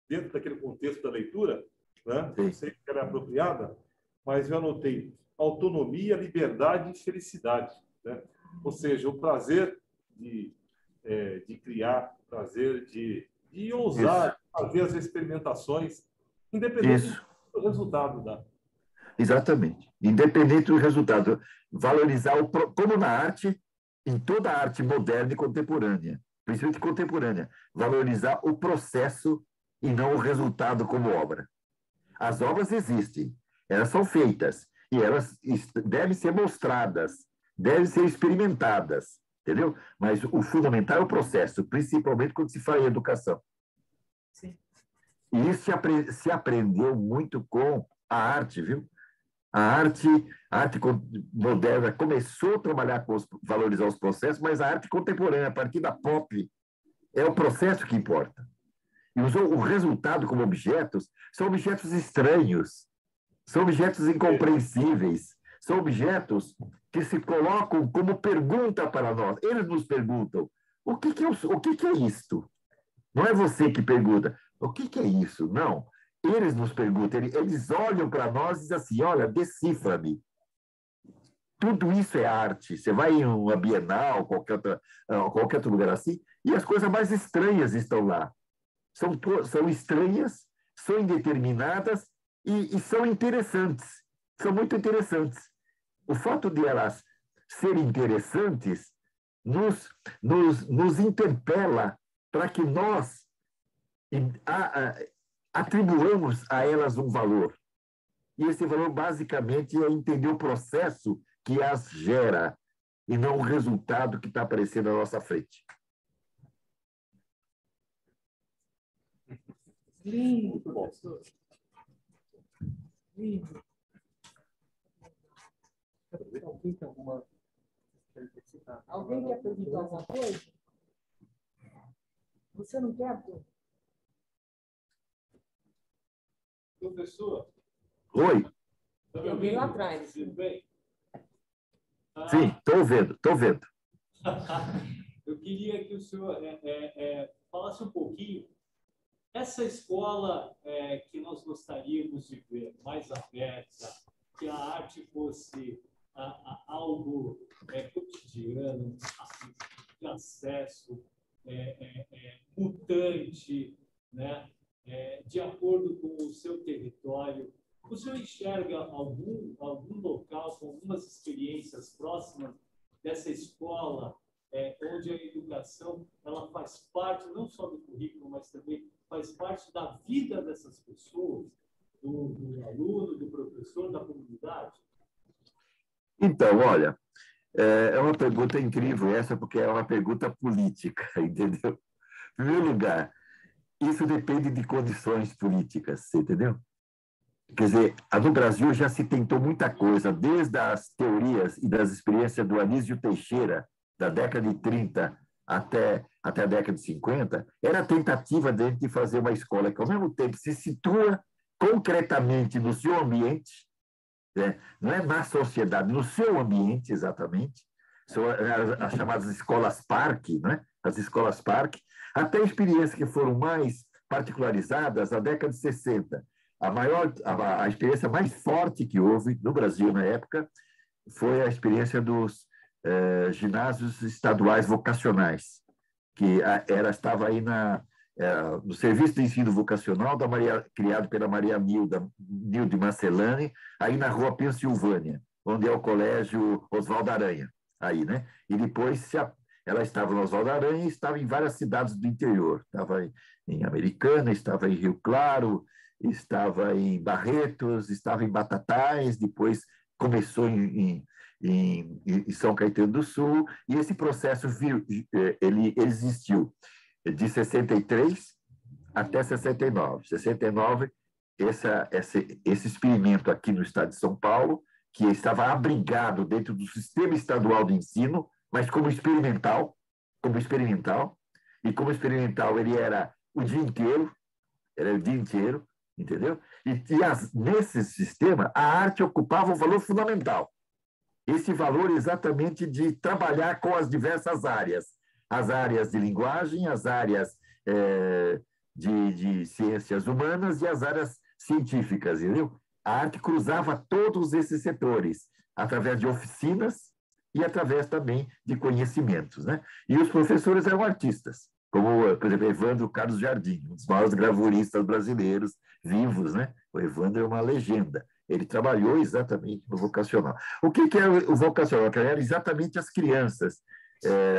dentro daquele contexto da leitura, né? Não sei que era apropriada, mas eu anotei autonomia, liberdade e felicidade, né? Ou seja, o prazer de criar, o prazer de ousar, fazer as experimentações, independente do resultado da. Exatamente. Independente do resultado. Valorizar, como na arte, em toda a arte moderna e contemporânea, principalmente contemporânea, valorizar o processo e não o resultado como obra. As obras existem, elas são feitas, e elas devem ser mostradas, devem ser experimentadas, entendeu? Mas o fundamental é o processo, principalmente quando se fala em educação. Sim. E isso se aprendeu muito com a arte, viu? A arte moderna começou a trabalhar valorizar os processos, mas a arte contemporânea, a partir da pop, é o processo que importa. E usou o resultado como objetos, são objetos estranhos, são objetos incompreensíveis, são objetos que se colocam como pergunta para nós. Eles nos perguntam, o que é isto? Não é você que pergunta, o que é isso? Não. Eles nos perguntam, eles olham para nós e dizem assim, olha, decifra-me. Tudo isso é arte. Você vai em uma Bienal, qualquer outro lugar assim, e as coisas mais estranhas estão lá. São estranhas, são indeterminadas e são interessantes. São muito interessantes. O fato de elas serem interessantes nos interpela para que nós atribuamos a elas um valor. E esse valor, basicamente, é entender o processo que as gera e não o resultado que está aparecendo na nossa frente. Lindo, professor. Lindo. Alguém tem alguma... Alguém quer perguntar alguma coisa? Você não quer? Professor? Oi? Tá me Eu ouvindo? lá atrás. Tudo bem? Sim, estou vendo. Eu queria que o senhor falasse um pouquinho. Essa escola que nós gostaríamos de ver mais aberta, que a arte fosse algo cotidiano, de acesso, mutante, né? De acordo com o seu território. O senhor enxerga algum local com algumas experiências próximas dessa escola, onde a educação ela faz parte não só do currículo, mas também faz parte da vida dessas pessoas, do aluno, do professor, da comunidade? Então, olha, é uma pergunta incrível essa, porque é uma pergunta política, entendeu? Em primeiro lugar, isso depende de condições políticas, você entendeu? Quer dizer, no Brasil já se tentou muita coisa, desde as teorias e das experiências do Anísio Teixeira, da década de 30 até a década de 50, era a tentativa de fazer uma escola que, ao mesmo tempo, se situa concretamente no seu ambiente, né? Não é na sociedade, no seu ambiente, exatamente, são as chamadas escolas parque, né? As escolas parque, até experiências que foram mais particularizadas na década de 60. A experiência mais forte que houve no Brasil na época foi a experiência dos ginásios estaduais vocacionais, que estava aí no Serviço de Ensino Vocacional criado pela Maria Nilde Marcelani, aí na Rua Pensilvânia, onde é o Colégio Oswaldo Aranha, aí, né? E depois ela estava no Oswaldo Aranha e estava em várias cidades do interior. Estava em Americana, estava em Rio Claro, estava em Barretos, estava em Batatais, depois começou em São Caetano do Sul, e esse processo ele existiu de 63 até 69. 69, esse experimento aqui no estado de São Paulo, que estava abrigado dentro do sistema estadual de ensino, mas como experimental, e como experimental ele era o dia inteiro, entendeu? Nesse sistema, a arte ocupava um valor fundamental. Esse valor exatamente de trabalhar com as diversas áreas. As áreas de linguagem, as áreas de ciências humanas e as áreas científicas, entendeu? A arte cruzava todos esses setores, através de oficinas e através também de conhecimentos, né? E os professores eram artistas, como, por exemplo, Evandro Carlos Jardim, um dos maiores gravuristas brasileiros vivos, né? O Evandro é uma legenda. Ele trabalhou exatamente no vocacional. O que é o vocacional? Era exatamente as crianças.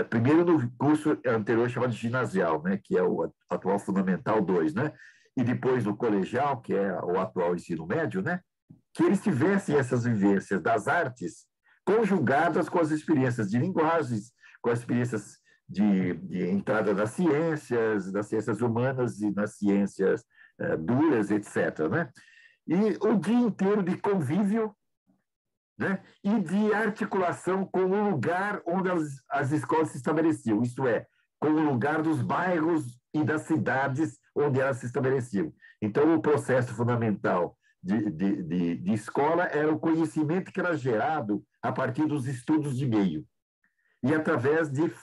Primeiro no curso anterior chamado ginasial, né? Que é o atual Fundamental 2, né? E depois no colegial, que é o atual ensino médio, né? Que eles tivessem essas vivências das artes conjugadas com as experiências de linguagens, com as experiências de entrada nas ciências humanas e nas ciências duras, etc., né? E o dia inteiro de convívio, né? E de articulação com o lugar onde as escolas se estabeleciam, isto é, com o lugar dos bairros e das cidades onde elas se estabeleciam. Então, o processo fundamental de escola era o conhecimento que era gerado a partir dos estudos de meio e através de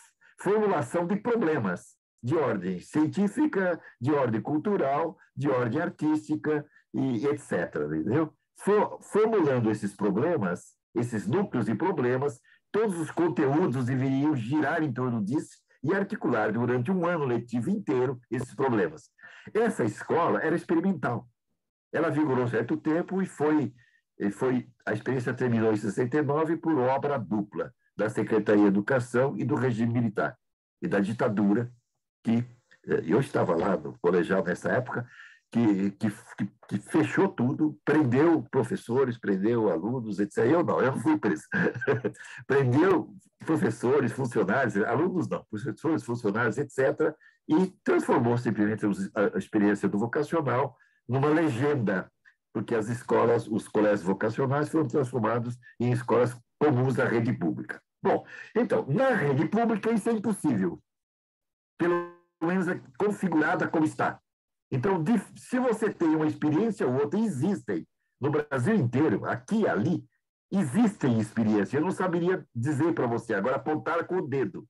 formulação de problemas de ordem científica, de ordem cultural, de ordem artística e etc. Entendeu? Formulando esses problemas, esses núcleos de problemas, todos os conteúdos deveriam girar em torno disso e articular durante um ano letivo inteiro esses problemas. Essa escola era experimental. Ela vigorou um certo tempo e a experiência terminou em 69 por obra dupla da Secretaria de Educação e do regime militar e da ditadura, que eu estava lá no colegial nessa época, que fechou tudo, prendeu professores, prendeu alunos, etc. Eu não fui preso. Prendeu professores, funcionários, alunos não, professores, funcionários, etc. E transformou simplesmente a experiência do vocacional numa legenda, porque as escolas, os colégios vocacionais foram transformados em escolas comuns da rede pública. Bom, então, na rede pública isso é impossível, pelo menos configurada como está. Então, se você tem uma experiência ou outra, existem no Brasil inteiro, aqui e ali, existem experiências. Eu não saberia dizer para você agora, apontar com o dedo.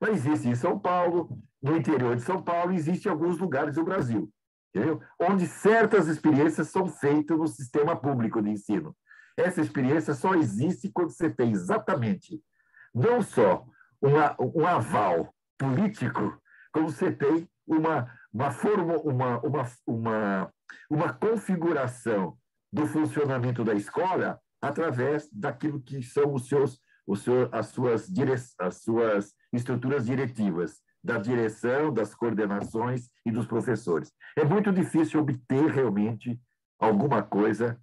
Mas existe em São Paulo, no interior de São Paulo, existe em alguns lugares do Brasil, entendeu? Onde certas experiências são feitas no sistema público de ensino. Essa experiência só existe quando você tem exatamente, não só um aval político, como você tem uma configuração do funcionamento da escola através daquilo que são as suas estruturas diretivas, da direção, das coordenações e dos professores. É muito difícil obter realmente alguma coisa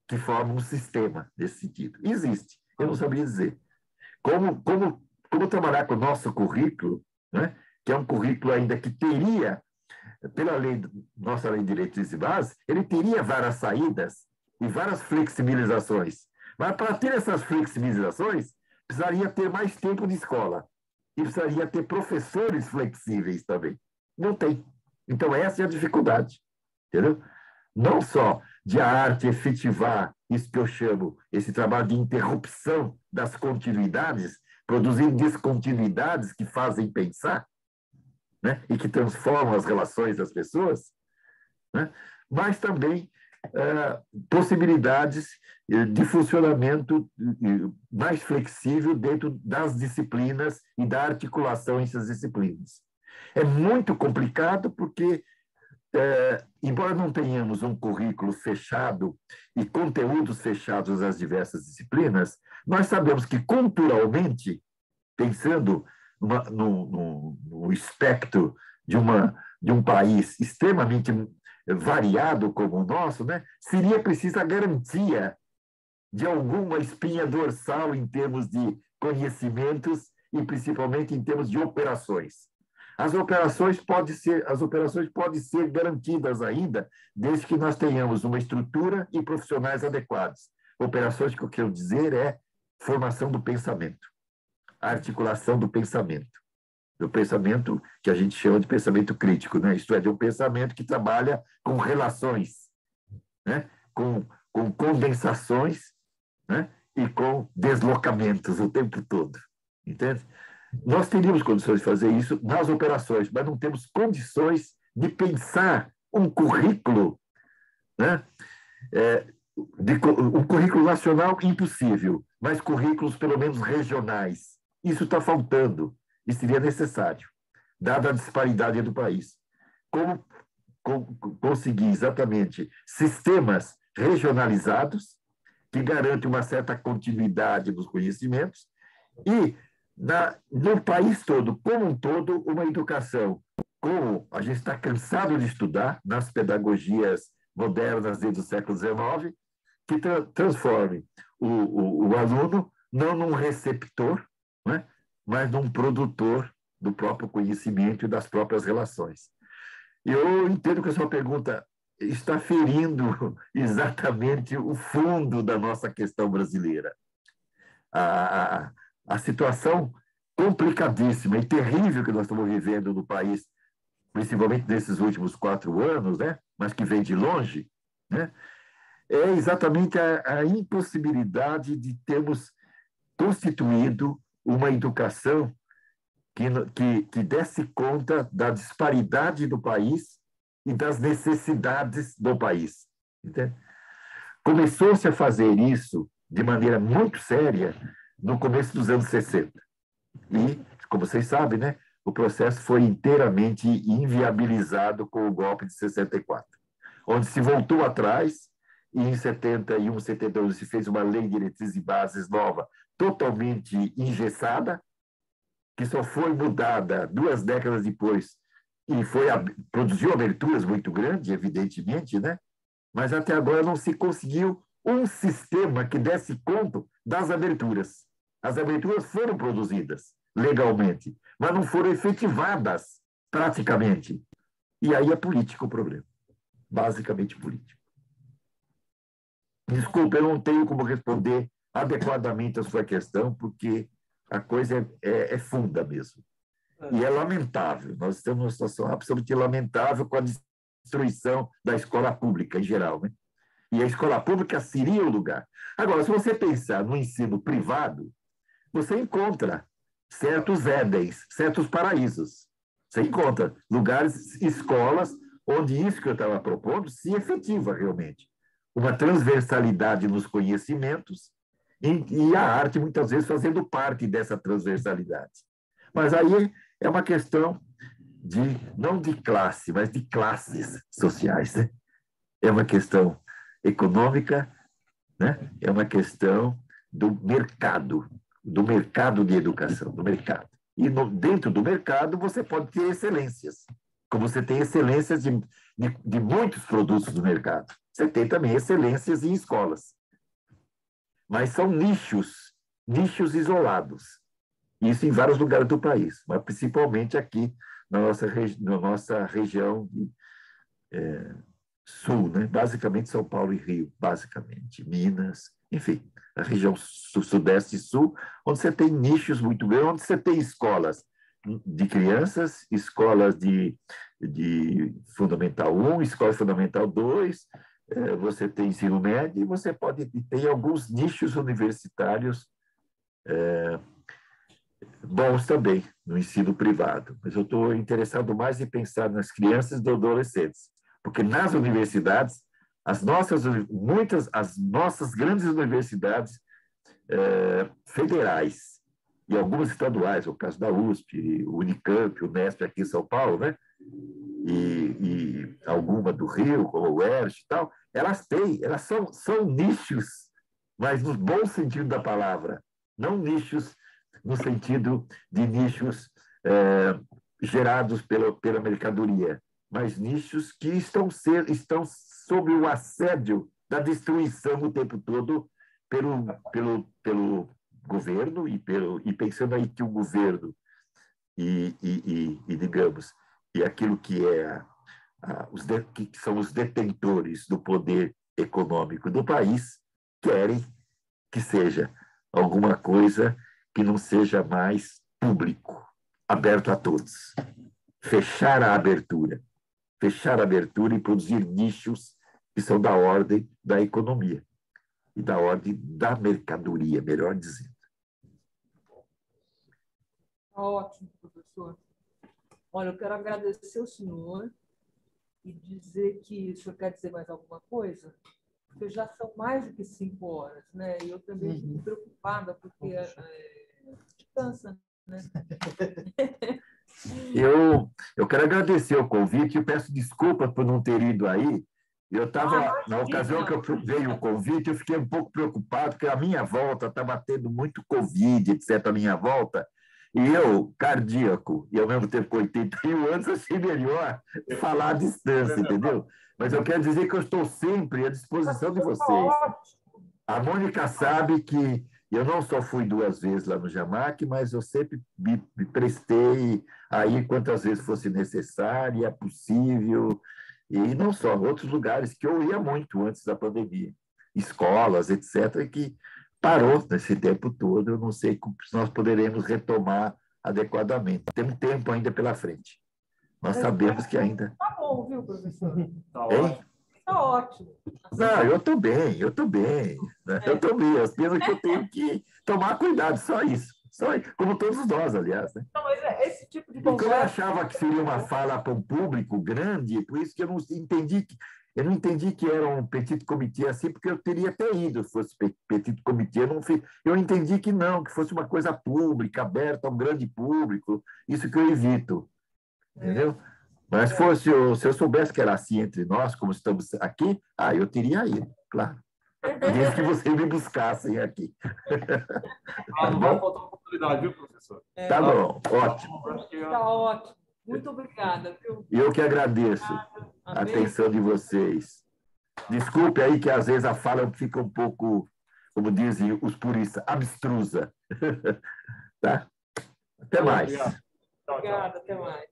que forma um sistema nesse sentido. Existe, eu não sabia dizer. Como trabalhar com o nosso currículo, né, que é um currículo ainda que teria, pela lei, nossa lei de diretrizes e bases, ele teria várias saídas e várias flexibilizações. Mas para ter essas flexibilizações, precisaria ter mais tempo de escola e precisaria ter professores flexíveis também. Não tem. Então, essa é a dificuldade, entendeu? Não só de a arte efetivar isso que eu chamo, esse trabalho de interrupção das continuidades, produzindo descontinuidades que fazem pensar, né? E que transformam as relações das pessoas, né? Mas também possibilidades de funcionamento mais flexível dentro das disciplinas e da articulação entre as disciplinas. É muito complicado porque, embora não tenhamos um currículo fechado e conteúdos fechados às diversas disciplinas, nós sabemos que, culturalmente, pensando no espectro de um país extremamente variado como o nosso, né, seria preciso a garantia de alguma espinha dorsal em termos de conhecimentos e principalmente em termos de operações. As operações podem ser garantidas ainda desde que nós tenhamos uma estrutura e profissionais adequados. Operações que eu quero dizer é formação do pensamento, a articulação do pensamento que a gente chama de pensamento crítico, né? Isto é, de um pensamento que trabalha com relações, né? com condensações, né? E com deslocamentos o tempo todo, entende? Nós teríamos condições de fazer isso nas operações, mas não temos condições de pensar um currículo, né? Um currículo nacional impossível, mas currículos pelo menos regionais. Isso está faltando. E seria necessário, dada a disparidade do país. Como conseguir exatamente sistemas regionalizados que garantem uma certa continuidade dos conhecimentos e, no país todo, como um todo, uma educação, como a gente está cansado de estudar nas pedagogias modernas desde o século XIX, que transforme o aluno não num receptor, né, mas num produtor do próprio conhecimento e das próprias relações. Eu entendo que a sua pergunta está ferindo exatamente o fundo da nossa questão brasileira. A situação complicadíssima e terrível que nós estamos vivendo no país, principalmente nesses últimos 4 anos, né, mas que vem de longe, né, é exatamente a impossibilidade de termos constituído uma educação que desse conta da disparidade do país e das necessidades do país. Entende? Começou-se a fazer isso de maneira muito séria no começo dos anos 60. E, como vocês sabem, né, o processo foi inteiramente inviabilizado com o golpe de 64, onde se voltou atrás e em 71, 72 se fez uma lei de diretrizes e bases nova, totalmente engessada, que só foi mudada 2 décadas depois e produziu aberturas muito grandes, evidentemente, né? Mas até agora não se conseguiu um sistema que desse conta das aberturas. As aberturas foram produzidas legalmente, mas não foram efetivadas praticamente. E aí é político o problema, basicamente político. Desculpa, eu não tenho como responder adequadamente a sua questão, porque a coisa é funda mesmo. E é lamentável. Nós estamos numa situação absolutamente lamentável com a destruição da escola pública em geral, né? E a escola pública seria o lugar. Agora, se você pensar no ensino privado, você encontra certos édens, certos paraísos. Você encontra lugares, escolas, onde isso que eu estava propondo se efetiva realmente. Uma transversalidade nos conhecimentos e a arte, muitas vezes, fazendo parte dessa transversalidade. Mas aí é uma questão não de classe, mas de classes sociais, né? É uma questão econômica, né? É uma questão do mercado de educação, do mercado. E dentro do mercado você pode ter excelências, como você tem excelências de muitos produtos do mercado. Você tem também excelências em escolas. Mas são nichos isolados. Isso em vários lugares do país, mas principalmente aqui na nossa região sul, né? Basicamente São Paulo e Rio, basicamente, Minas, enfim, a região sudeste e sul, onde você tem nichos muito grandes, onde você tem escolas de crianças, escolas de Fundamental 1, escola Fundamental 2, você tem ensino médio e você pode ter alguns nichos universitários bons também no ensino privado. Mas eu estou interessado mais em pensar nas crianças e adolescentes, porque nas universidades, as nossas grandes universidades federais e algumas estaduais, o caso da USP, o Unicamp, o Unesp aqui em São Paulo, né? E alguma do Rio, como o UERJ e tal, elas são nichos, mas no bom sentido da palavra, não nichos no sentido de nichos gerados pela mercadoria, mas nichos que estão sob o assédio da destruição o tempo todo pelo governo e pensando aí que o governo digamos, e aquilo que que são os detentores do poder econômico do país querem que seja alguma coisa que não seja mais público, aberto a todos. Fechar a abertura e produzir nichos que são da ordem da economia e da ordem da mercadoria, melhor dizendo. Ótimo, professor. Olha, eu quero agradecer ao senhor e dizer que o senhor quer dizer mais alguma coisa? Porque já são mais do que 5 horas, né? E eu também fico preocupada, porque cansa, né? Eu quero agradecer o convite e peço desculpas por não ter ido aí. Eu estava, na ocasião que veio o convite, eu fiquei um pouco preocupado, porque a minha volta estava tendo muito Covid, etc., a minha volta, e eu, cardíaco, e ao mesmo tempo com 81 anos, achei melhor falar à distância, entendeu? Mas eu quero dizer que eu estou sempre à disposição de vocês. A Mônica sabe que eu não só fui 2 vezes lá no Jamac, mas eu sempre me prestei a ir quantas vezes fosse necessário, é possível, e não só, outros lugares que eu ia muito antes da pandemia, escolas, etc., que parou nesse tempo todo, eu não sei se nós poderemos retomar adequadamente. Temos tempo ainda pela frente. Nós sabemos que ainda... Tá bom, viu, professor? Tá ótimo. Tá ótimo. Não, eu estou bem. Eu estou bem. Apenas que eu tenho que tomar cuidado, só isso. Como todos nós, aliás. Né? Não, mas esse tipo de Porque conversa... eu achava que seria uma fala para um público grande, por isso que eu não entendi que era um petit comité assim, porque eu teria até ido se fosse petit comité. Eu entendi que não, que fosse uma coisa pública, aberta a um grande público. Isso que eu evito. Entendeu? Mas se eu soubesse que era assim entre nós, como estamos aqui, eu teria ido, claro. Desde que vocês me buscassem aqui. Não vai faltar oportunidade, viu, professor? Tá bom, ótimo. Tá ótimo. Muito obrigada, viu? Eu que agradeço a atenção de vocês. Desculpe aí que às vezes a fala fica um pouco, como dizem os puristas, abstrusa. Tá? Até mais. Obrigado. Tchau, tchau. Obrigada, até mais.